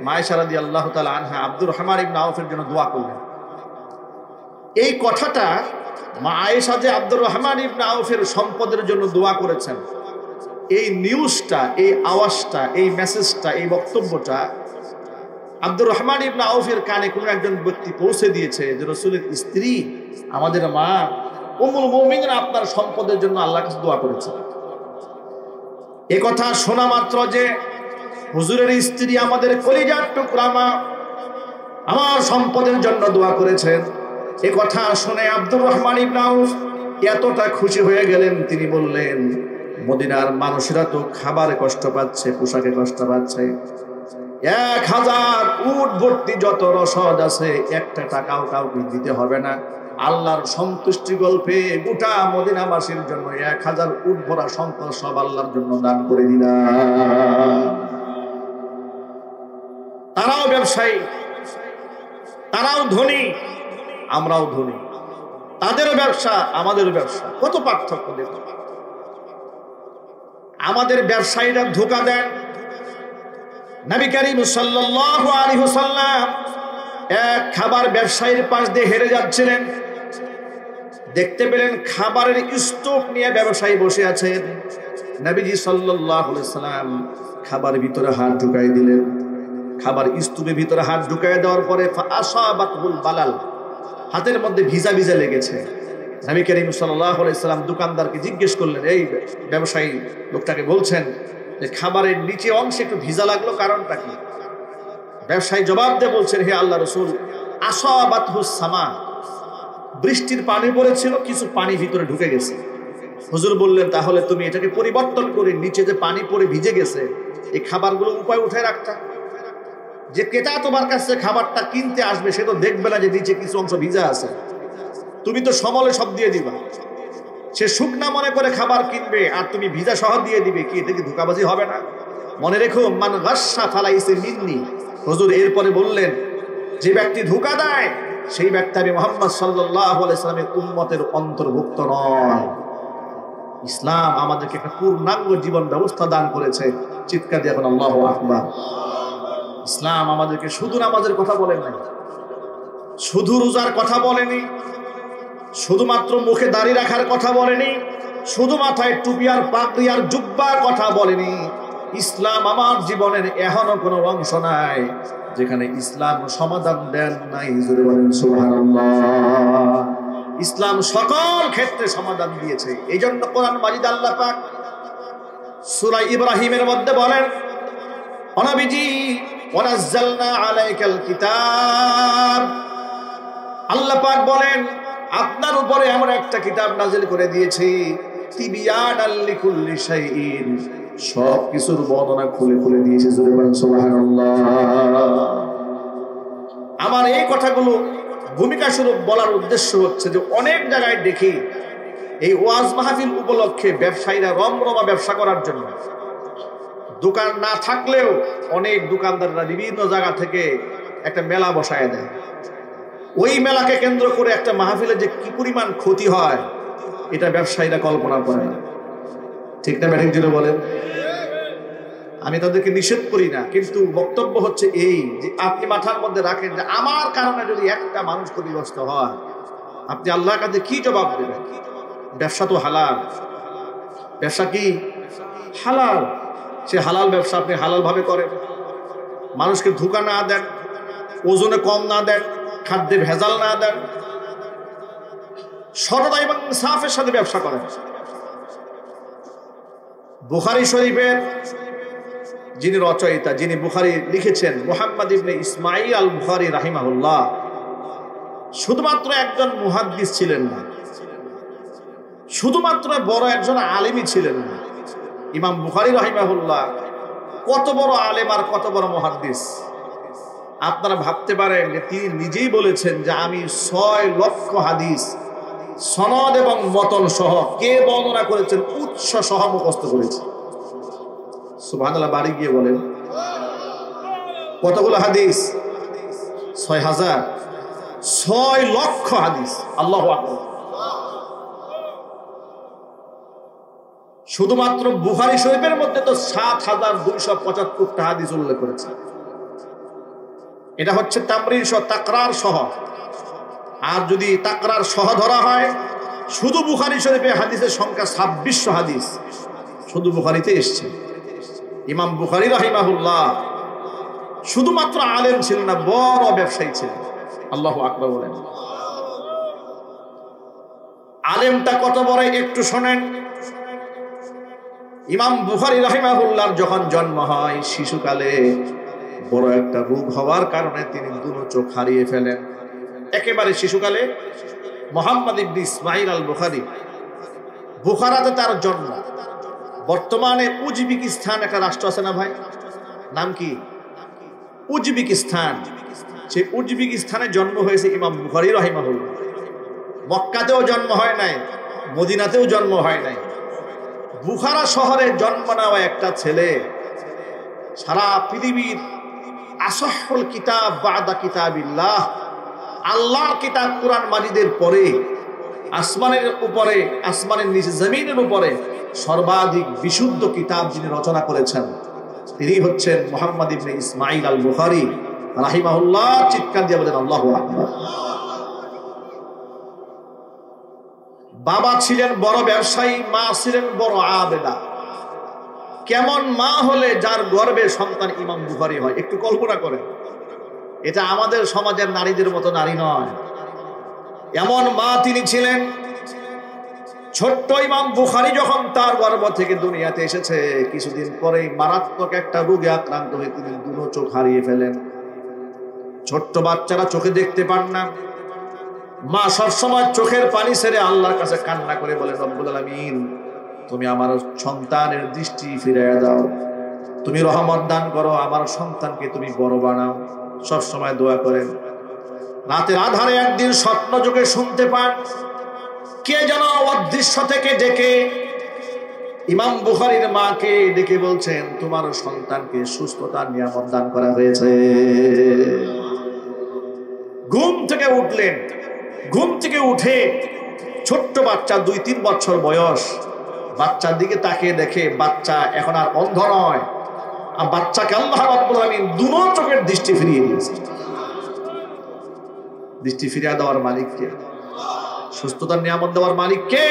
মা আয়েশা রাদিয়াল্লাহু তাআলা আনহা আব্দুর রহমান ইবনে আউফের জন্য দোয়া করলেন। এই কথাটা মা আয়েশা যে আব্দুর রহমান ইবনে আউফের সম্পদের জন্য দোয়া করেছেন, এই নিউজটা, এই আওয়াজটা, এই মেসেজটা, এই বক্তব্যটা আব্দুর রহমান ইবনে আউফের কানে কোনো একজন ব্যক্তি পৌঁছে দিয়েছে যে রাসূলের স্ত্রী আমাদের মা উম্মুল মুমিনিন আপনার সম্পদের জন্য আল্লাহর কাছে দোয়া করেছে। এ কথা শোনা মাত্র যে হুজুরের স্ত্রী আমাদের কলিজার টুকরা মা আমার সম্পদের জন্য দোয়া করেছেন, এ কথা শুনে আব্দুর রহমান ইবনে আউফ এতটা খুশি হয়ে গেলেন, তিনি বললেন মদিনার মানুষেরা তো খাবারে কষ্ট পাচ্ছে, পোশাকে কষ্ট পাচ্ছে, 1000 উট ভর্তি যত রসদ আছে একটা টাকাও কাউকে দিতে হবে না, আল্লাহর সন্তুষ্টি গল্পে গোটা মদিনাবাসীর জন্য 1000 উট ভরা সম্পদ সব আল্লাহর জন্য দান করে দিলাম। তারাও ব্যবসায়ী, তারাও ধনী, আমরাও ধনী, তাদেরও ব্যবসা আমাদেরও ব্যবসা, কত পার্থক্য দেখো। আমাদের ব্যবসায়ীরা ধোঁকা দেন। নবী করিম সাল্লাল্লাহু আলাইহি ওয়াসাল্লাম এক খাবার ব্যবসায়ীর পাশ দিয়ে হেরে যাচ্ছিলেন, দেখতে পেলেন খাবারের স্টোভ নিয়ে ব্যবসায়ী বসে আছেন। নবীজি সাল্লাল্লাহু আলাইহি ওয়াসাল্লাম খাবারের ভিতরে হাত ঢুকাই দিলেন। খাবার স্টোভের ভিতরে হাত ঢুকাই দেওয়ার পরে ফাআসাবাতুল বালাল, হাতের মধ্যে ভিজা ভিজা লেগেছে। নবী করিম সাল্লাল্লাহু আলাইহি ওয়াসাল্লাম দোকানদারকে জিজ্ঞেস করলেন, এই ব্যবসায়ী লোকটাকে বলছেন যে খাবারের নিচে অংশে একটু ভিজা লাগলো, কারণটা কি? ব্যবসায়ী জবাব দিয়ে বলছেন, হে আল্লাহ রাসূল, আসাবাতহুস সামা, বৃষ্টির পানি পড়েছিল, কিছু পানি ভিতরে ঢুকে গেছে। হুজুর বললেন, তাহলে তুমি এটাকে পরিবর্তন করে নিচে যে পানি পড়ে ভিজে গেছে এই খাবারগুলো উপায় উঠে রাখতা। যে ক্রেতা তোমার কাছে খাবারটা কিনতে আসবে সে তো দেখবে না যে নিচে কিছু অংশ ভিজা আছে, তুমি তো সমলে সব দিয়ে দিবা। সে শুকনা মনে করে খাবার কিনবে আর তুমি ভিজা সহ দিয়ে দিবে, কি এটা কি ধোঁকাবাজি হবে না? মনে রেখো, মান গাসসা ফালাইসা মিন্নি। হুজুর এরপরে বললেন, যে ব্যক্তি ধোঁকা দেয় সেই ব্যক্তি আমি মুহাম্মদ সাল্লাল্লাহু আলাইহি সাল্লামের উম্মতের অন্তর্ভুক্ত নয়। ইসলাম আমাদেরকে একটা পূর্ণাঙ্গ জীবন ব্যবস্থা দান করেছে। চিৎকার দিয়ে এখন আল্লাহু আকবার। ইসলাম আমাদেরকে শুধু নামাজের কথা বলেন নাই, শুধু রোজার কথা বলেনি, শুধুমাত্র মুখে দাড়ি রাখার কথা বলেনি, শুধু মাথায় টুপি আর পাগড়ি আর জুব্বার কথা বলেনি। ইসলাম আমার জীবনের এখনো কোনো অংশ নাই যেখানে ইসলাম সমাধান দেন নাই। জোরে বলেন সুবহানাল্লাহ। ইসলাম সকল ক্ষেত্রে সমাধান দিয়েছে। এই জন্য কোরআন মাজিদ আল্লাহ পাক সূরা ইব্রাহিমের মধ্যে বলেন, নবীজি ওয়ানাজ্জালনা আলাইকাল কিতাব, আল্লাহ পাক বলেন আপনার উপরে আমরা একটা কিতাব নাজিল করে দিয়েছি, তিবিয়ানাল লিকুল্লি শাইইন, সব কিছুর বর্ণনা খুলে খুলে দিয়েছে। জোরে বলেন সুবহানাল্লাহ। আমার এই কথাগুলো ভূমিকা স্বরূপ বলার উদ্দেশ্য হচ্ছে যে অনেক জায়গায় দেখি এই ওয়াজ মাহফিল উপলক্ষে ব্যবসায়ীরা রমরমা ব্যবসা করার জন্য দোকান না থাকলেও অনেক দোকানদাররা বিভিন্ন জায়গা থেকে একটা মেলা বসায় দেয়। ওই মেলাকে কেন্দ্র করে একটা মাহফিলে যে কি পরিমাণ ক্ষতি হয় এটা ব্যবসায়ীরা কল্পনা করে না। ঠিক না ব্যাটিং জুড়ে বলেন? আমি তাদেরকে নিষেধ করি না, কিন্তু বক্তব্য হচ্ছে এই যে আপনি মাথার মধ্যে রাখেন যে আমার কারণে যদি একটা মানুষ ক্ষতিগ্রস্ত হয় আপনি আল্লাহর কাছে কি জবাব দেবেন? ব্যবসা তো হালাল, ব্যবসা কি হালাল, সে হালাল ব্যবসা আপনি হালাল ভাবে করেন, মানুষকে ধোঁকা না দেন, ওজনে কম না দেন, খাদ্যে ভেজাল না দেন, সরলতা এবং ইনসাফের সাথে ব্যবসা করেন। বুখারী শরীফের যিনি রচয়িতা, যিনি বুখারী লিখেছেন, মুহাম্মদ ইবনে ইসমাঈল আল বুখারী রাহিমাহুল্লাহ, শুধুমাত্র একজন মুহাদ্দিস ছিলেন না, শুধুমাত্র বড় একজন আলেমই ছিলেন না। ইমাম বুখারী রাহিমাহুল্লাহ কত বড় আলেম আর কত বড় মুহাদ্দিস। আপনারা ভাবতে পারেন যে তিনি নিজেই বলেছেন যে আমি 6 লক্ষ হাদিস সনদ এবং মতন সহ কে বর্ণনা করেছেন উৎস সহ মুখস্থ করেছি। সুবহানাল্লাহ। বাড়ি গিয়ে বলেন কতগুলো হাদিস? 6000, 6 লক্ষ হাদিস। আল্লাহু আকবার। শুধুমাত্র বুখারী শরীফের মধ্যে তো 7275টা হাদিস উল্লেখ করেছে। এটা হচ্ছে তামরিন সহ, তাকরার সহ। আর যদি তাকরার সহ ধরা হয় শুধু বুখারী শরীফে হাদিসের সংখ্যা 2600 হাদিস শুধু বুখারীতে এসেছে। ইমাম বুখারী রাহিমাহুল্লাহ শুধুমাত্র আলেম ছিলেন না, বড় ব্যবসায়ী ছিলেন। আল্লাহু আকবার বলেন। আলেমটা কত বড় একটু শোনেন। ইমাম বুখারী রাহিমাহুল্লাহর যখন জন্ম হয়, শিশুকালে বড় একটা রোগ হওয়ার কারণে তিনি দুটো চোখ হারিয়ে ফেলেন। একেবারে শিশুকালে মুহাম্মদ ইবনে ইসমাঈল আল বুখারী, বুখারাতে তার জন্ম। বর্তমানে উজবেকিস্তান একটা রাষ্ট্র আছে না ভাই, নাম কি? উজবেকিস্তান। সেই উজবেকিস্তানে জন্ম হয়েছে ইমাম বুখারী রাহিমাহুল্লাহ। মক্কাতেও জন্ম হয় নাই, মদিনাতেও জন্ম হয় নাই। বুখারা শহরে জন্ম নেওয়া একটা ছেলে সারা পৃথিবীর আসহল কিতাব বাদা কিতাবিল্লাহ, আল্লাহর কিতাব কুরআন মাজিদের পরে আসমানের উপরে, আসমানের নিচে জমিনের উপরে সর্বাধিক বিশুদ্ধ কিতাব যিনি রচনা করেছেন তিনি হচ্ছেন মুহাম্মদ ইবনে ইসমাঈল আল বুখারী রাহিমাহুল্লাহ। চিৎকার দিয়ে বলেন আল্লাহু আকবার। বাবা ছিলেন বড় ব্যবসায়ী, মা ছিলেন বড় আবেদা। কেমন মা হলে যার গর্ভে সন্তান ইমাম বুখারী হয়, একটু কল্পনা করেন। এটা আমাদের সমাজের নারীদের মতো নারী নয়, এমন মা তিনি ছিলেন। ছোট্ট ইমাম বুখারী যখন তার গর্ভ থেকে দুনিয়াতে এসেছে, কিছুদিন পরেই মারাত্মক একটা রোগে আক্রান্ত হয়ে তিনি দুটো চোখ হারিয়ে ফেলেন। ছোট্ট বাচ্চারা চোখে দেখতে পান না, মা সবসময় চোখের পানি ছেড়ে আল্লাহর কাছে কান্না করে বলে, রব্বুল আলামিন তুমি আমার সন্তানের দৃষ্টি ফিরিয়ে দাও, তুমি রহমত দান করো, আমার সন্তানকে তুমি বড় বানাও। সবসময় দোয়া করেন। রাতের আধারে একদিন স্বপ্ন যোগে শুনতে পান কে যেন অদৃশ্য থেকে ডেকে ইমাম বুখারীর মাকে ডেকে বলছেন, তোমার সন্তানকে সুস্থতার নিয়ামত দান করা হয়েছে। ঘুম থেকে উঠলেন, ঘুম থেকে উঠে ছোট্ট বাচ্চা 2-3 বছর বয়স, বাচ্চার দিকে তাকিয়ে দেখে বাচ্চা এখন আর অন্ধ নয়, আর বাচ্চাকে আল্লাহ রাব্বুল আলামিন দুনো চোখের দৃষ্টি ফিরিয়ে দিয়েছে। দৃষ্টি ফিরিয়ে দেওয়ার মালিক কে? সুস্থতার নিয়ামত দেওয়ার মালিক কে?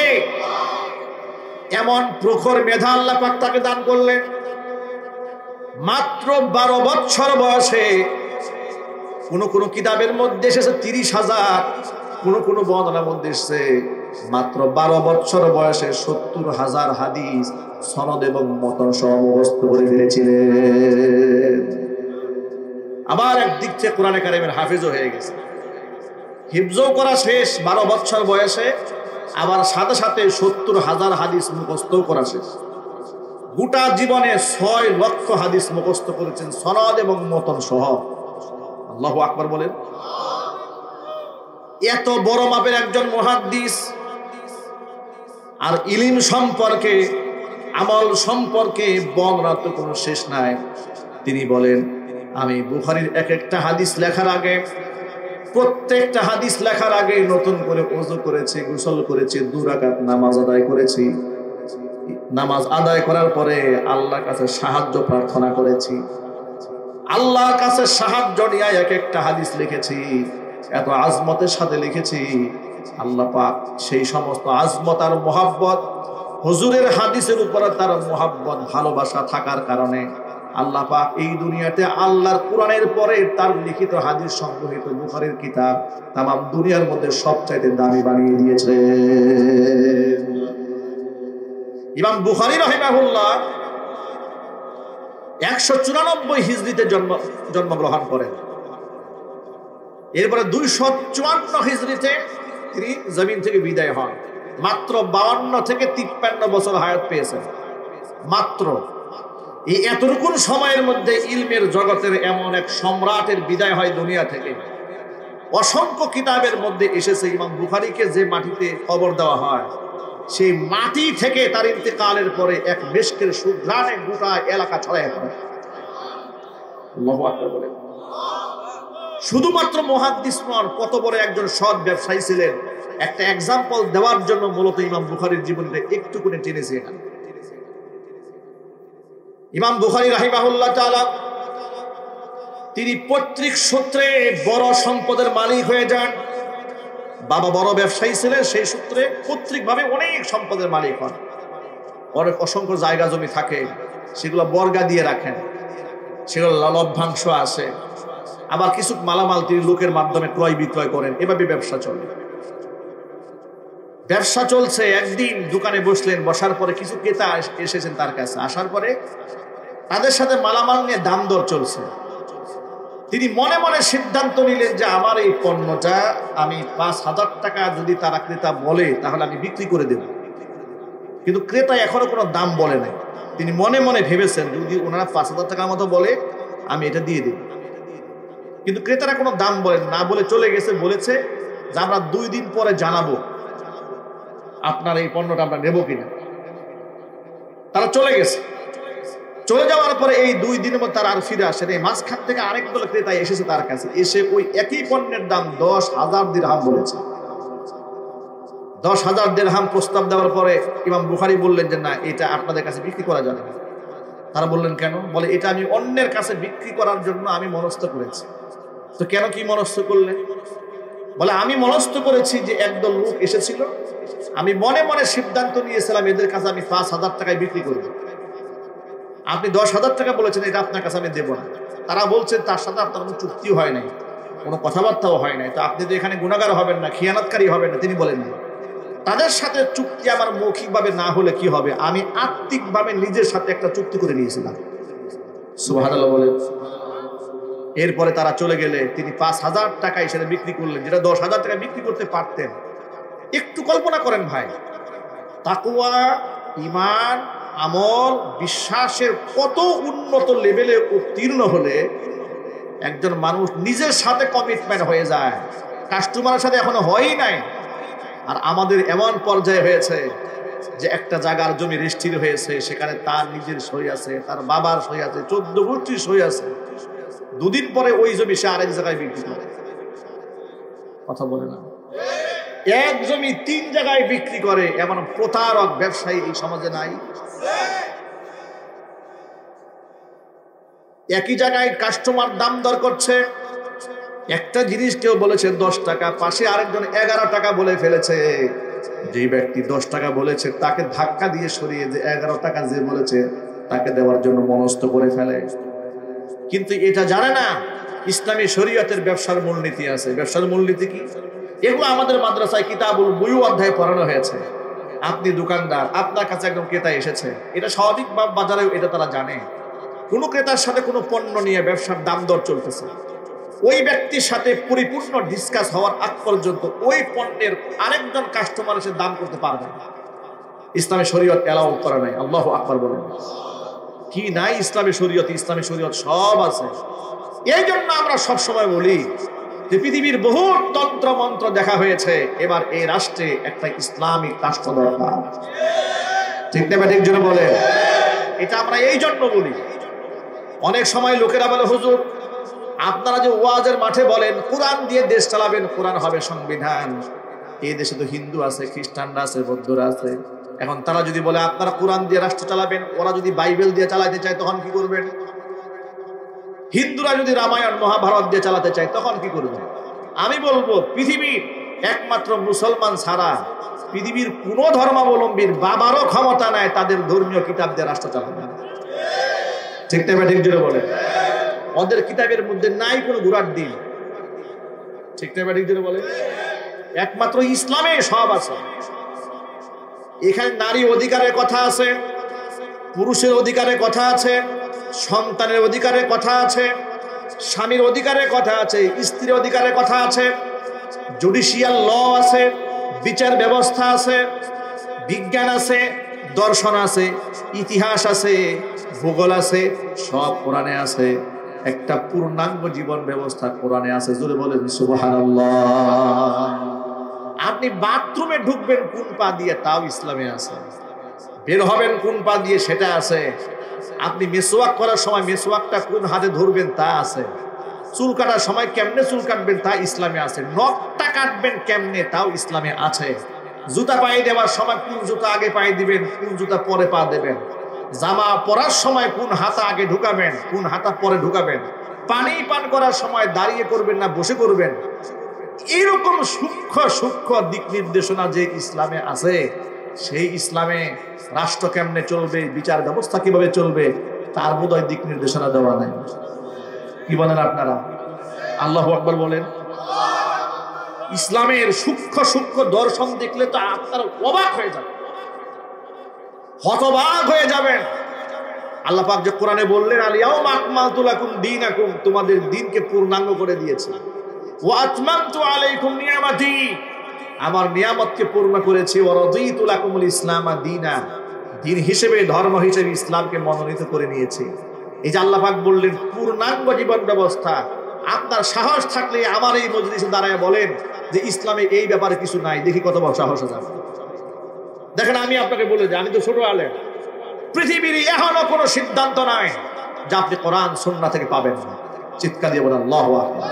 এমন প্রখর মেধা আল্লাহ পাক তাকে দান করলেন। মাত্র 12 বছর বয়সে, কোন কিতাবের মধ্যে এসেছে 30,000, কোন বর্ণনার মধ্যে এসেছে মাত্র 12 বছর বয়সে 70,000 হাদিস সনদ এবং মতন সহ মুখস্থ করে ফেলেছিলেন। আবার একদিক থেকে কোরআনে কারিমের হাফেজও হয়ে গেছে, হিফজও করা শেষ 12 বছর বয়সে, আবার সাথে সাথে 70,000 হাদিস মুখস্থ করা শেষ। গোটা জীবনে 6 লক্ষ হাদিস মুখস্থ করেছেন সনদ এবং মতন সহ। আল্লাহু আকবার বলেন। এত বড় মাপের একজন মুহাদ্দিস, আর ইলম সম্পর্কে, আমল সম্পর্কে বর্ণনা তো কোনো শেষ নাই। তিনি বলেন, আমি বুখারীর এক একটা হাদিস লেখার আগে, প্রত্যেকটা হাদিস লেখার আগে নতুন করে ওযু করেছি, গোসল করেছি, 2 রাকাত নামাজ আদায় করেছি। নামাজ আদায় করার পরে আল্লাহর কাছে সাহায্য প্রার্থনা করেছি, আল্লাহর কাছে সাহায্য নিয়ে এক একটা হাদিস লিখেছি। এত আজমতের সাথে লিখেছি, আল্লাহ পাক সেই সমস্ত আজমত আর মোহাব্বত, হুজুরের হাদিসের উপরে তার মোহাব্বত ভালোবাসা থাকার কারণে আল্লাহ পাক এই দুনিয়াতে আল্লাহর কোরআনের পরে তার লিখিত হাদিস সংগ্রহিত বুখারীর কিতাব তাম দুনিয়ার মধ্যে সবচাইতে দামি বানিয়ে দিয়েছে। ইমাম বুখারী রাহিমাহুল্লাহ 194 হিজরিতে জন্মগ্রহণ করেন। এরপরে 254 হিজরিতে তিনি জমিন থেকে বিদায় হন। মাত্র 52 থেকে 53 বছর হায়াত পেয়েছেন। মাত্র এই এতটুকু সময়ের মধ্যে ইলমের জগতের এমন এক সম্রাটের বিদায় হয় দুনিয়া থেকে। অসংখ্য কিতাবের মধ্যে এসেছে ইমাম বুখারীকে যে মাটিতে কবর দেওয়া হয়, সেই মাটি থেকে তার ইন্তেকালের পরে এক মেশকের সুঘ্রাণে গোটা এলাকা ছড়ায় পড়ে। আল্লাহু আকবার বলেন। শুধুমাত্র মুহাদ্দিস নন, কত বড় একজন সৎ ব্যবসায়ী ছিলেন, একটা এক্সাম্পল দেওয়ার জন্য মূলত ইমাম বুখারীর জীবনটা একটু করে টেনেছি এখানে। ইমাম বুখারী রাহিমাহুল্লাহ তাআলা তিনি পৈতৃক সূত্রে বড় সম্পদের মালিক হয়ে যান। বাবা বড় ব্যবসায়ী ছিলেন, সেই সূত্রে পৈতৃকভাবে অনেক সম্পদের মালিক হন। অনেক অসংখ্য জায়গা জমি থাকে, সেগুলো বর্গা দিয়ে রাখেন। সেগুলো লভ্যাংশ আসে, আবার কিছু মালামাল তিনি লোকের মাধ্যমে ক্রয় বিক্রয় করেন, এভাবে ব্যবসা চলে। ব্যবসা চলছে, একদিন দোকানে বসলেন, বসার পরে কিছু ক্রেতা এসেছেন তার কাছে, আসার পরে তাদের সাথে মালামাল নিয়ে দাম দর চলছে। তিনি মনে মনে সিদ্ধান্ত নিলেন যে আমার এই পণ্যটা আমি 5,000 টাকা যদি তারা ক্রেতা বলে তাহলে আমি বিক্রি করে দেব। কিন্তু ক্রেতা এখনো কোনো দাম বলে নাই। তিনি মনে মনে ভেবেছেন যদি ওনারা 5,000 টাকার মতো বলে আমি এটা দিয়ে দেব। কিন্তু ক্রেতারা কোনো দাম বলেন না, বলে চলে গেছে। বলেছে যে আমরা 2 দিন পরে জানাবো আপনার এই পণ্যটা আমরা নেব কিনা। তারা চলে গেছে। চলে যাওয়ার পরে এই 2 দিনের মধ্যে তারা আর ফিরে আসেন। এই মাঝখান থেকে আরেক দল ক্রেতা এসেছে তার কাছে, এসে ওই একই পণ্যের দাম 10,000 দিরহাম বলেছে। 10,000 দিরহাম প্রস্তাব দেওয়ার পরে ইমাম বুখারী বললেন যে না, এটা আপনাদের কাছে বিক্রি করা যাবে না। তারা বললেন কেন? বলে এটা আমি অন্যের কাছে বিক্রি করার জন্য আমি মনস্থ করেছি। তো কেন, কি মনস্থ করলেন? বলে আমি মনস্থ করেছি যে একদল লোক এসেছিল, আমি মনে মনে সিদ্ধান্ত নিয়েছিলাম এদের কাছে আমি 5,000 টাকায় বিক্রি করব। আপনি 10,000 টাকা বলেছেন, এটা আপনার কাছে আমি দেব না। তারা বলছেন তার সাথে আপনার কোনো চুক্তিও হয় নাই, কোনো কথাবার্তাও হয় নাই, তো আপনি তো এখানে গুনাহগার হবেন না, খিয়ানতকারী হবেন না। তিনি বলেন না, তাদের সাথে চুক্তি আমার মৌখিকভাবে না হলে কি হবে, আমি আত্মিকভাবে নিজের সাথে একটা চুক্তি করে নিয়েছিলাম। সুবহানাল্লাহ বলেন। এরপরে তারা চলে গেলে তিনি 5,000 টাকায় সেটা বিক্রি করলেন, যেটা 10,000 টাকা বিক্রি করতে পারতেন। একটু কল্পনা করেন ভাই, তাকওয়া, ঈমান, আমল, বিশ্বাসের কত উন্নত লেভেলে উত্তীর্ণ হলে একজন মানুষ নিজের সাথে কমিটমেন্ট হয়ে যায়। কাস্টমারের সাথে এখনো হয়ই নাই। আর আমাদের এমন পর্যায়ে হয়েছে যে একটা জায়গার জমি রেজিস্ট্রি হয়েছে, সেখানে তার নিজের সই আছে, তার বাবার সই আছে, 14 গোষ্ঠীর সই আছে। 2 দিন পরে ওই জমি সে আরেক জায়গায় বিক্রি করে। কথা বলে না, এক জমি 3 জায়গায় বিক্রি করে, এমন প্রতারক ব্যবসায়ী এই সমাজে নাই? একই জায়গায় কাস্টমার দাম দর করছে, একটা জিনিস কেউ বলেছে 10 টাকা, পাশে আরেকজন 11 টাকা বলে ফেলেছে। যে ব্যক্তি 10 টাকা বলেছে তাকে ধাক্কা দিয়ে সরিয়ে যে 11 টাকা যে বলেছে তাকে দেওয়ার জন্য মনস্থ করে ফেলে। কিন্তু এটা জানে না ইসলামী শরীয়তের ব্যবসার মূলনীতি আছে। ব্যবসার মূলনীতি কি? এগুলো আমাদের মাদ্রাসায় কিতাবুল বুয়ু অধ্যায়ে পড়ানো হয়েছে। আপনি দোকানদার, আপনার কাছে একদম ক্রেতা এসেছে, এটা স্বাভাবিক বাজারেও এটা তারা জানে। কোন ক্রেতার সাথে কোনো পণ্য নিয়ে ব্যবসার দাম দর চলতেছে, ওই ব্যক্তির সাথে পরিপূর্ণ ডিসকাস হওয়ার আগ পর্যন্ত ওই পণ্যের আরেকজন কাস্টমার এসে দাম করতে পারবে না। ইসলামী শরীয়ত এলাও করা নাই। আল্লাহু আকবার বলেন। কি নাই ইসলামী শরীয়ত? ইসলামী শরীয়ত সব আছে। এই জন্য আমরা সবসময় বলি যে পৃথিবীর বহু তন্ত্র মন্ত্র দেখা হয়েছে, এবার এই রাষ্ট্রে একটা ইসলামিক রাষ্ট্র দরকার। ঠিক না? ঠিক জন্য বলে এটা আমরা এই জন্য বলি। অনেক সময় লোকেরা বলে হুজুর আপনারা যে ওয়াজের মাঠে বলেন কোরআন দিয়ে দেশ চালাবেন, কোরআন হবে সংবিধান, এই দেশে তো হিন্দু আছে, খ্রিস্টানরা আছে, বৌদ্ধরা আছে। এখন তারা যদি বলে আপনারা কোরআন দিয়ে রাষ্ট্র চালাবেন, ওরা যদি বাইবেল দিয়ে চালাতে চায় তখন কি করবেন? হিন্দুরা যদি রামায়ণ মহাভারত দিয়ে চালাতে চায় তখন কি করবেন? আমি বলবো পৃথিবীর একমাত্র মুসলমান ছাড়া পৃথিবীর কোন ধর্মাবলম্বীর বাবারও ক্ষমতা নাই তাদের ধর্মীয় কিতাব দিয়ে রাষ্ট্র চালাবে। ঠিক না? ঠিক জোরে বলে। ওদের কিতাবের মধ্যে নাই কোনো ঘোড়ার দিন। ঠিক না? ঠিক জোরে বলে। একমাত্র ইসলামে সব আছে। এখানে নারী অধিকারের কথা আছে, পুরুষের অধিকারের কথা আছে, সন্তানের অধিকারের কথা আছে, স্বামীর অধিকারের কথা আছে, স্ত্রীর অধিকারের কথা আছে, জুডিশিয়াল ল আছে, বিচার ব্যবস্থা আছে, বিজ্ঞান আছে, দর্শন আছে, ইতিহাস আছে, ভূগোল আছে, সব কোরআনে আছে। একটা পূর্ণাঙ্গ জীবন ব্যবস্থা কোরআনে আছে। জোরে বলেন সুবহানাল্লাহ। আপনি বাথরুমে ঢুকবেন কোন পা দিয়ে, তাও ইসলামে আছে। বের হবেন কোন পা দিয়ে, সেটা আছে। আপনি মেসওয়াক করার সময় মেসওয়াকটা কোন হাতে ধরবেন, তা আছে। চুল কাটার সময় কেমনে চুল কাটবেন, তা ইসলামে আছে। নখটা কাটবেন কেমনে, তাও ইসলামে আছে। জুতা পায়ে দেওয়ার সময় কোন জুতা আগে পায়ে দিবেন, কোন জুতা পরে পা দেবেন। জামা পরার সময় কোন হাতা আগে ঢুকাবেন, কোন হাতা পরে ঢুকাবেন। পানি পান করার সময় দাঁড়িয়ে করবেন না বসে করবেন। এরকম সূক্ষ্ম সূক্ষ্ম দিক নির্দেশনা যে ইসলামে আছে, সেই ইসলামে রাষ্ট্র কেমনে চলবে, বিচার ব্যবস্থা কিভাবে চলবে, তার বোধহয় দিক নির্দেশনা দেওয়া নাই। কি বলেন আপনারা? আল্লাহু আকবার বলেন। ইসলামের সূক্ষ্ম সূক্ষ্ম দর্শন দেখলে তো আপনারা অবাক হয়ে যাবেন, হতবাক হয়ে যাবেন। আল্লাহ পাক যে কোরআনে বললেন, আল-ইয়াউমা আকমালতু লাকুম দীনাকুম, তোমাদের দ্বীনকে পূর্ণাঙ্গ করে দিয়েছি। ওয়া আতমামতু আলাইকুম নিয়ামাতি, আমার নিয়ামতকে পূর্ণ করেছি। ওয়া রাদিতু লাকুমুল ইসলামা দীনা, দ্বীন হিসেবে, ধর্ম হিসেবে ইসলামকে মনোনীত করে নিয়েছি। এই যে আল্লাহ পাক বললেন পূর্ণাঙ্গ জীবন ব্যবস্থা। আপনার সাহস থাকলে আমার এই মজলিসে দাঁড়ায় বলেন যে ইসলামে এই ব্যাপারে কিছু নাই, দেখি কত বড় সাহস আছে। দেখেন আমি আপনাকে বলে যাই, আমি তো ছোট আলেম, পৃথিবীর এখনো কোনো সিদ্ধান্ত নাই যা আপনি কোরআন সুন্নাহ থেকে পাবেন না। চিৎকার দিয়ে বলেন আল্লাহু আকবার।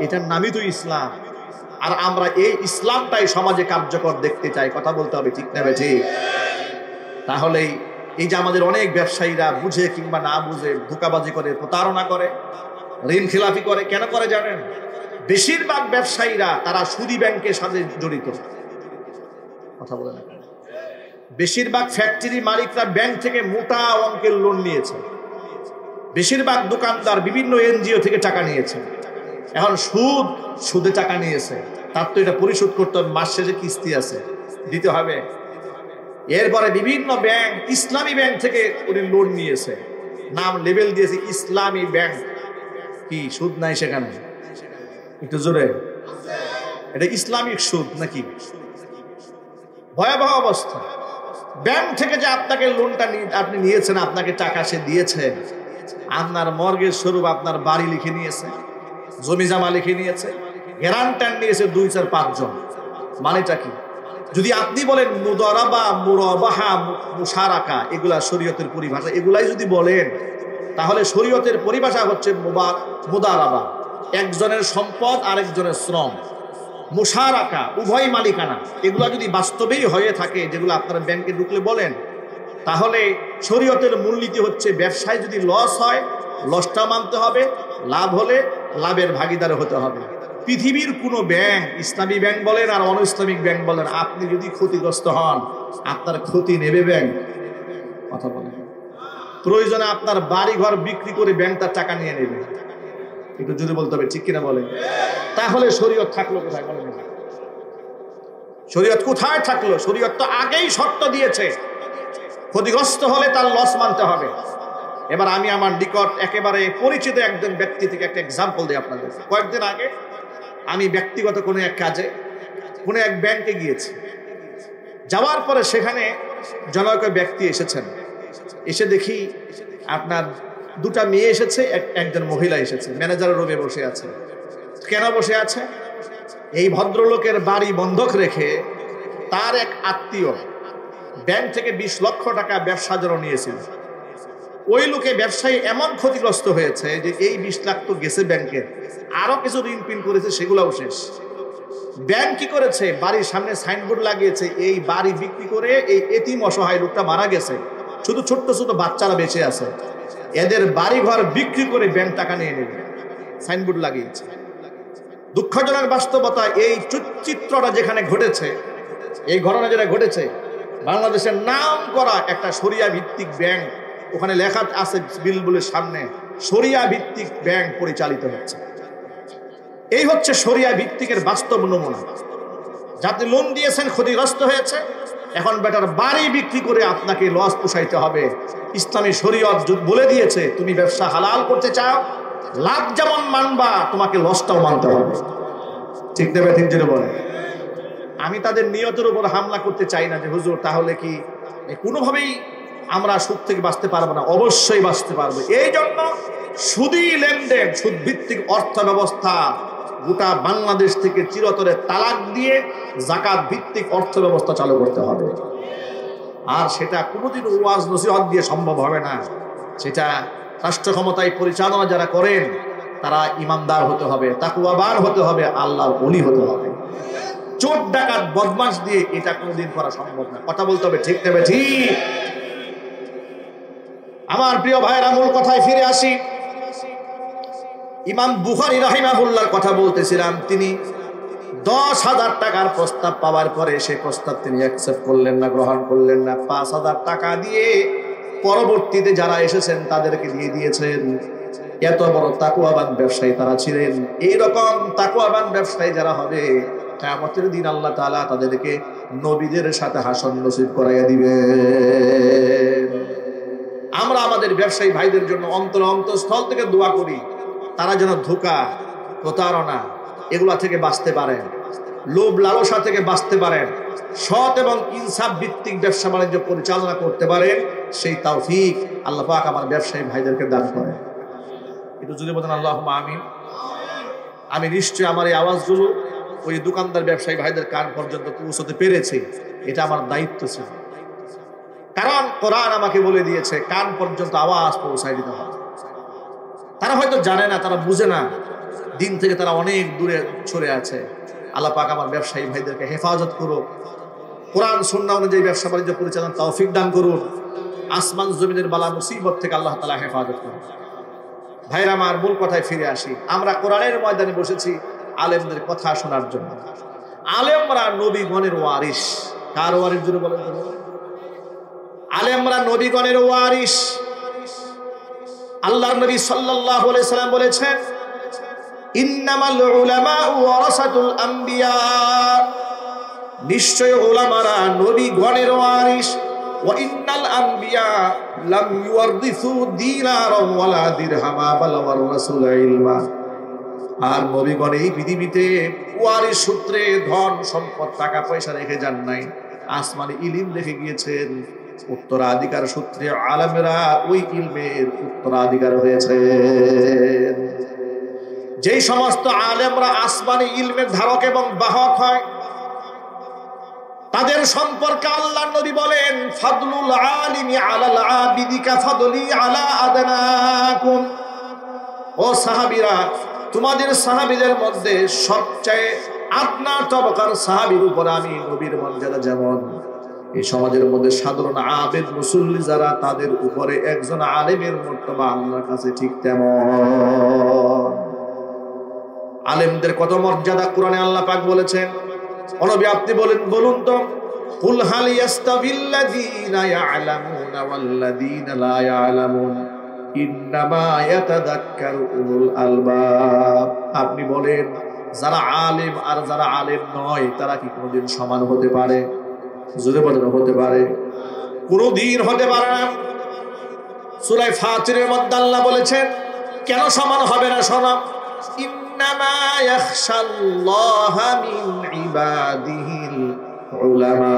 এটার নামই তো ইসলাম। আর আমরা এই ইসলামটাই সমাজে কার্যকর দেখতে চাই। কথা বলতে হবে, ঠিক না ঠিক? তাহলেই এই যে আমাদের অনেক ব্যবসায়ীরা বুঝে কিংবা না বুঝে ধোঁকাবাজি করে, প্রতারণা করে, ঋণ খেলাপি করে। কেন করে জানেন? বেশিরভাগ ব্যবসায়ীরা তারা সুদী ব্যাংকের সাথে জড়িত। কথা বলে না, বেশিরভাগ ফ্যাক্টরি মালিকরা ব্যাংক থেকে মোটা অঙ্কের লোন নিয়েছে। বেশিরভাগ দোকানদার বিভিন্ন এনজিও থেকে টাকা নিয়েছে। এখন সুদে টাকা নিয়েছে, তার তো এটা পরিশোধ করতে হবে, মাস শেষে কিস্তি আছে, দিতে হবে। এরপরে বিভিন্ন ব্যাংক, ইসলামী ব্যাংক থেকে উনি লোন নিয়েছে, নাম লেবেল দিয়েছে ইসলামী ব্যাংক। কি সুদ নাই সেখানে? একটু জোরে, এটা ইসলামিক সুদ নাকি? ভয়াবহ অবস্থা। ব্যাংক থেকে যে আপনাকে লোনটা আপনি নিয়েছেন, আপনাকে টাকা সে দিয়েছে, আপনার মর্গেজ স্বরূপ আপনার বাড়ি লিখে নিয়েছে, জমি জামা লিখে নিয়েছে, গ্যারান্টার নিয়েছে 2-4-5 জন। মানেটা কি? যদি আপনি বলেন মুদারাবা, মুরাবাহা, মুশারাকা, এগুলা শরীয়তের পরিভাষা, এগুলাই যদি বলেন, তাহলে শরীয়তের পরিভাষা হচ্ছে মুদারাবা, একজনের সম্পদ আরেকজনের শ্রম। মুশারাকা, উভয় মালিকানা। এগুলা যদি বাস্তবেই হয়ে থাকে, যেগুলো আপনারা ব্যাংকে ঢুকলে বলেন, তাহলে শরীয়তের মূলনীতি হচ্ছে ব্যবসায় যদি লস হয়, লসটা মানতে হবে, লাভ হলে লাভের ভাগিদার হতে হবে। পৃথিবীর কোনো ব্যাংক, ইসলামী ব্যাংক বলেন আর অন ইসলামিক ব্যাংক বলেন, আপনি যদি ক্ষতিগ্রস্ত হন, আপনার ক্ষতি নেবে ব্যাংক। কথা বলেন, প্রয়োজনে আপনার বাড়ি ঘর বিক্রি করে ব্যাংক তার টাকা নিয়ে নেবে। একটু যদি বলতে হবে, ঠিক কিনা বলেন? তাহলে শরীয়ত থাকলো কোথায় বলেন? শরীয়ত কোথায় থাকলো? শরীয়ত তো আগেই শর্ত দিয়েছে, ক্ষতিগ্রস্ত হলে তার লস মানতে হবে। এবার আমি আমার নিকট একেবারে পরিচিত একজন ব্যক্তি থেকে একটা এক্সাম্পল দিই আপনাদের। কয়েকদিন আগে আমি ব্যক্তিগত কোনো এক কাজে কোনো এক ব্যাংকে গিয়েছি। যাওয়ার পরে সেখানে জনৈক ব্যক্তি এসেছেন। এসে দেখি আপনার 2টা মেয়ে এসেছে, একজন মহিলা এসেছে, ম্যানেজারের রুমে বসে আছে। কেন বসে আছে? এই ভদ্রলোকের বাড়ি বন্ধক রেখে তার এক আত্মীয় ব্যাংক থেকে 20 লক্ষ টাকা ব্যবসার জন্য নিয়েছিল। ওই লোকে ব্যবসায়ী এমন ক্ষতিগ্রস্ত হয়েছে যে এই 20 লাখ তো গেছে ব্যাংকের, আরো কিছু ঋণ পিন করেছে, সেগুলোও শেষ। ব্যাংক কি করেছে? বাড়ির সামনে সাইনবোর্ড লাগিয়েছে, এই বাড়ি বিক্রি করে এই এতিম অসহায় লোকটা মারা গেছে, শুধু ছোট্ট ছোট বাচ্চারা বেঁচে আছে, এদের বাড়ি ঘর বিক্রি করে ব্যাংক টাকা নিয়ে নেবে, সাইনবোর্ড লাগিয়েছে। দুঃখজনক বাস্তবতা, এই চিত্রটা যেখানে ঘটেছে, এই ঘটনা যেটা ঘটেছে, বাংলাদেশের নাম করা একটা শরিয়া ভিত্তিক ব্যাংক, ওখানে লেখা আছে বিলবুলের সামনে, শরিয়া ভিত্তিক ব্যাংক পরিচালিত হচ্ছে। এই হচ্ছে শরিয়া ভিত্তিকের বাস্তব নমুনা। যাতে লোন দিয়েছেন, ক্ষতিগ্রস্ত হয়েছে, এখন বেটার বাড়ি বিক্রি করে আপনাকে লস পোষাইতে হবে। ইসলামী শরীয়ত বলে দিয়েছে, তুমি ব্যবসা হালাল করতে চাও, লাভ যেমন মানবা, তোমাকে লসটাও মানতে হবে। ঠিক দেবে? ঠিক যেটা বলে। আমি তাদের নিয়তের উপর হামলা করতে চাই না যে হুজুর তাহলে কি কোনোভাবেই আমরা সুদ থেকে বাঁচতে পারবো না। অবশ্যই বাঁচতে পারবো। এই জন্য সুদী লেনদেন, সুদ ভিত্তিক অর্থ ব্যবস্থা গোটা বাংলাদেশ থেকে চিরতরে তালাক দিয়ে যাকাত ভিত্তিক অর্থ ব্যবস্থা চালু করতে হবে। আর সেটা কোনোদিন ওয়াজ নসিহত দিয়ে সম্ভব হবে না। সেটা রাষ্ট্র ক্ষমতায় পরিচালনা যারা করেন তারা ইমানদার হতে হবে, তাকওয়াবান হতে হবে, আল্লাহর ওলি হতে হবে। চোর ডাকাত বদমাশ দিয়ে এটা কোনোদিন করা সম্ভব না। কথা বলতে হবে, ঠিক নেবে ঠিক। আমার প্রিয় ভাইরা, মূল কথায় ফিরে আসি। ইমাম বুখারী রাহিমাহুল্লাহর কথা বলতেছিলাম। তিনি 10,000 টাকার প্রস্তাব পাওয়ার পরে সেই প্রস্তাব তিনি অ্যাকসেপ্ট করলেন না, গ্রহণ করলেন না। 5,000 টাকা দিয়ে পরবর্তীতে যারা এসেছেন তাদেরকে দিয়ে দিয়েছেন। এত বড় তাকওয়াবান ব্যবসায়ী তারা ছিলেন। এইরকম তাকওয়াবান ব্যবসায়ী যারা হবে, কিয়ামতের দিন আল্লাহ তাআলা তাদেরকে নবীদের সাথে হাসর নসিব করাইয়া দিবেন। আমরা আমাদের ব্যবসায়ী ভাইদের জন্য অন্তরস্থল থেকে দোয়া করি, তারা যেন ধোঁকা, প্রতারণা এগুলা থেকে বাঁচতে পারেন, লোভ লালসা থেকে বাঁচতে পারেন, সৎ এবং ইনসাফ ভিত্তিক ব্যবসা বাণিজ্য পরিচালনা করতে পারেন। সেই তৌফিক আল্লাহ পাক আমার ব্যবসায়ী ভাইদেরকে দান করেন। একটু যদি বলেন আল্লাহুম্মা আমিন। আমি নিশ্চয়ই আমার এই আওয়াজগুলো ওই দোকানদার ব্যবসায়ী ভাইদের কান পর্যন্ত পৌঁছতে পেরেছে, এটা আমার দায়িত্ব ছিল। কারণ কোরআন আমাকে বলে দিয়েছে কান পর্যন্ত আওয়াজ পৌঁছায় দিতে হবে। তারা হয়তো জানে না, তারা বুঝে না, দিন থেকে তারা অনেক দূরে সরে আছে। আল্লাহ পাক আমার ব্যবসায়ী ভাইদেরকে হেফাজত করুন, কোরআন সুন্নাহ অনুযায়ী ব্যবসা বাণিজ্য পরিচালনা তৌফিক দান করুন, আসমান জমিনের বালা মুসিবত থেকে আল্লাহ তাআলা হেফাজত করুন। ভাইরা আমার, মূল কথায় ফিরে আসি। আমরা কোরআনের ময়দানে বসেছি আলেমদের কথা শোনার জন্য। আলেমরা নবীগণের ওয়ারিস। কার ওয়ারিস জুড়ে বলেন তো? আলেমরা নবীগণের ওয়ারিস। আল্লাহর নবী সাল্লাল্লাহু আলাইহি সাল্লাম বলেছেন, ইন্নামাল উলামাউ ওয়ারাসাতুল আম্বিয়া, নিশ্চয় উলামারা নবীগণের ওয়ারিস। ওয়া ইন্নাল আম্বিয়া লাম ইউওয়ারিসু দিনারাও ওয়ালা দিরহামা বাল ওয়ারাসুল ইলমা। আর নবীগণ এই পৃথিবীতে ওয়ারিস সূত্রে ধন সম্পদ টাকা পয়সা রেখে যান নাই, আসমানে ইলম রেখে গিয়েছেন। উত্তরাধিকার সূত্রে আলেমরা ওই ইলমের উত্তরাধিকার হয়েছে। যেই সমস্ত আলেমরা আসমানি ইলমের ধারক এবং বাহক হয়, তাদের সম্পর্কে আল্লাহর নবী বলেন, ফাদলুল আলিমি আলাল আবিদি কাফাদলি আলা আদনাকুম। ও সাহাবীরা, তোমাদের সাহাবীদের মধ্যে সবচেয়ে আদনা তবকার সাহাবীর উপর আমি নবীর মর্যাদা যেমন, এই সমাজের মধ্যে সাধারণ আবেদ মুসল্লি যারা, তাদের উপরে একজন আলেমের মর্তবা আল্লাহর কাছে ঠিক তেমন। আলেমদের কত মর্যাদা কোরআনে আল্লাহ পাক বলেছেন। ও নবী, আপনি বলুন তো, কুল হাল ইয়াস্তাবিল্লাযীনা ইয়ালামুনা ওয়াল্লাযীনা লা ইয়ালামুন ইন্নামা ইয়াতাযাক্কারু উলুল আলবাব। আপনি বলেন, যারা আলেম আর যারা আলেম নয়, তারা কি কোনোদিন সমান হতে পারে? জোরে বলেন, হতে পারে? কোনোদিন হতে পারে না। সূরা ফাতিরের মধ্যে আল্লাহ বলেছেন, কেন সমান হবে না? শোনো, ইন্নামা ইয়াখশাল্লাহা মিন ইবাদিহিল উলামা।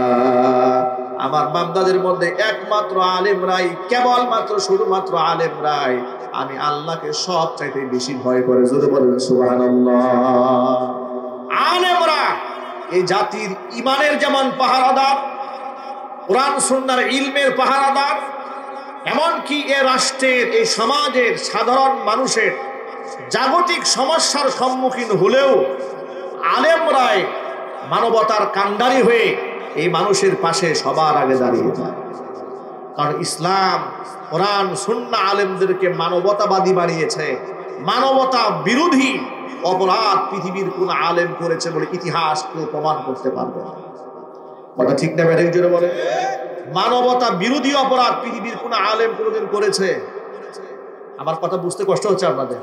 আমার বান্দাদের মধ্যে একমাত্র আলেমরাই, কেবলমাত্র শুধুমাত্র আলেমরাই আমি আল্লাহকে সবচাইতে বেশি ভয় করে। জোরে বলেন সুবহানাল্লাহ। আলেমরা এই জাতির ইমানের যেমন পাহারাদার, কোরআন সুন্নাহর ইলমের পাহারাদার, এমনকি এ রাষ্ট্রের, এই সমাজের সাধারণ মানুষের জাগতিক সমস্যার সম্মুখীন হলেও আলেমরাই মানবতার কান্ডারি হয়ে এই মানুষের পাশে সবার আগে দাঁড়িয়ে যায়। কারণ ইসলাম, কোরআন সুন্নাহ আলেমদেরকে মানবতাবাদী বানিয়েছে। মানবতা বিরোধী অপরাধ পৃথিবীর কোন আলেম করেছে বলে ইতিহাস কেউ প্রমাণ করতে পারবে না। কথা ঠিক না? ব্যাটারি জোরে বলে। মানবতা বিরোধী অপরাধ পৃথিবীর কোন আলেম কোনোদিন করেছে? আমার কথা বুঝতে কষ্ট হচ্ছে আপনাদের?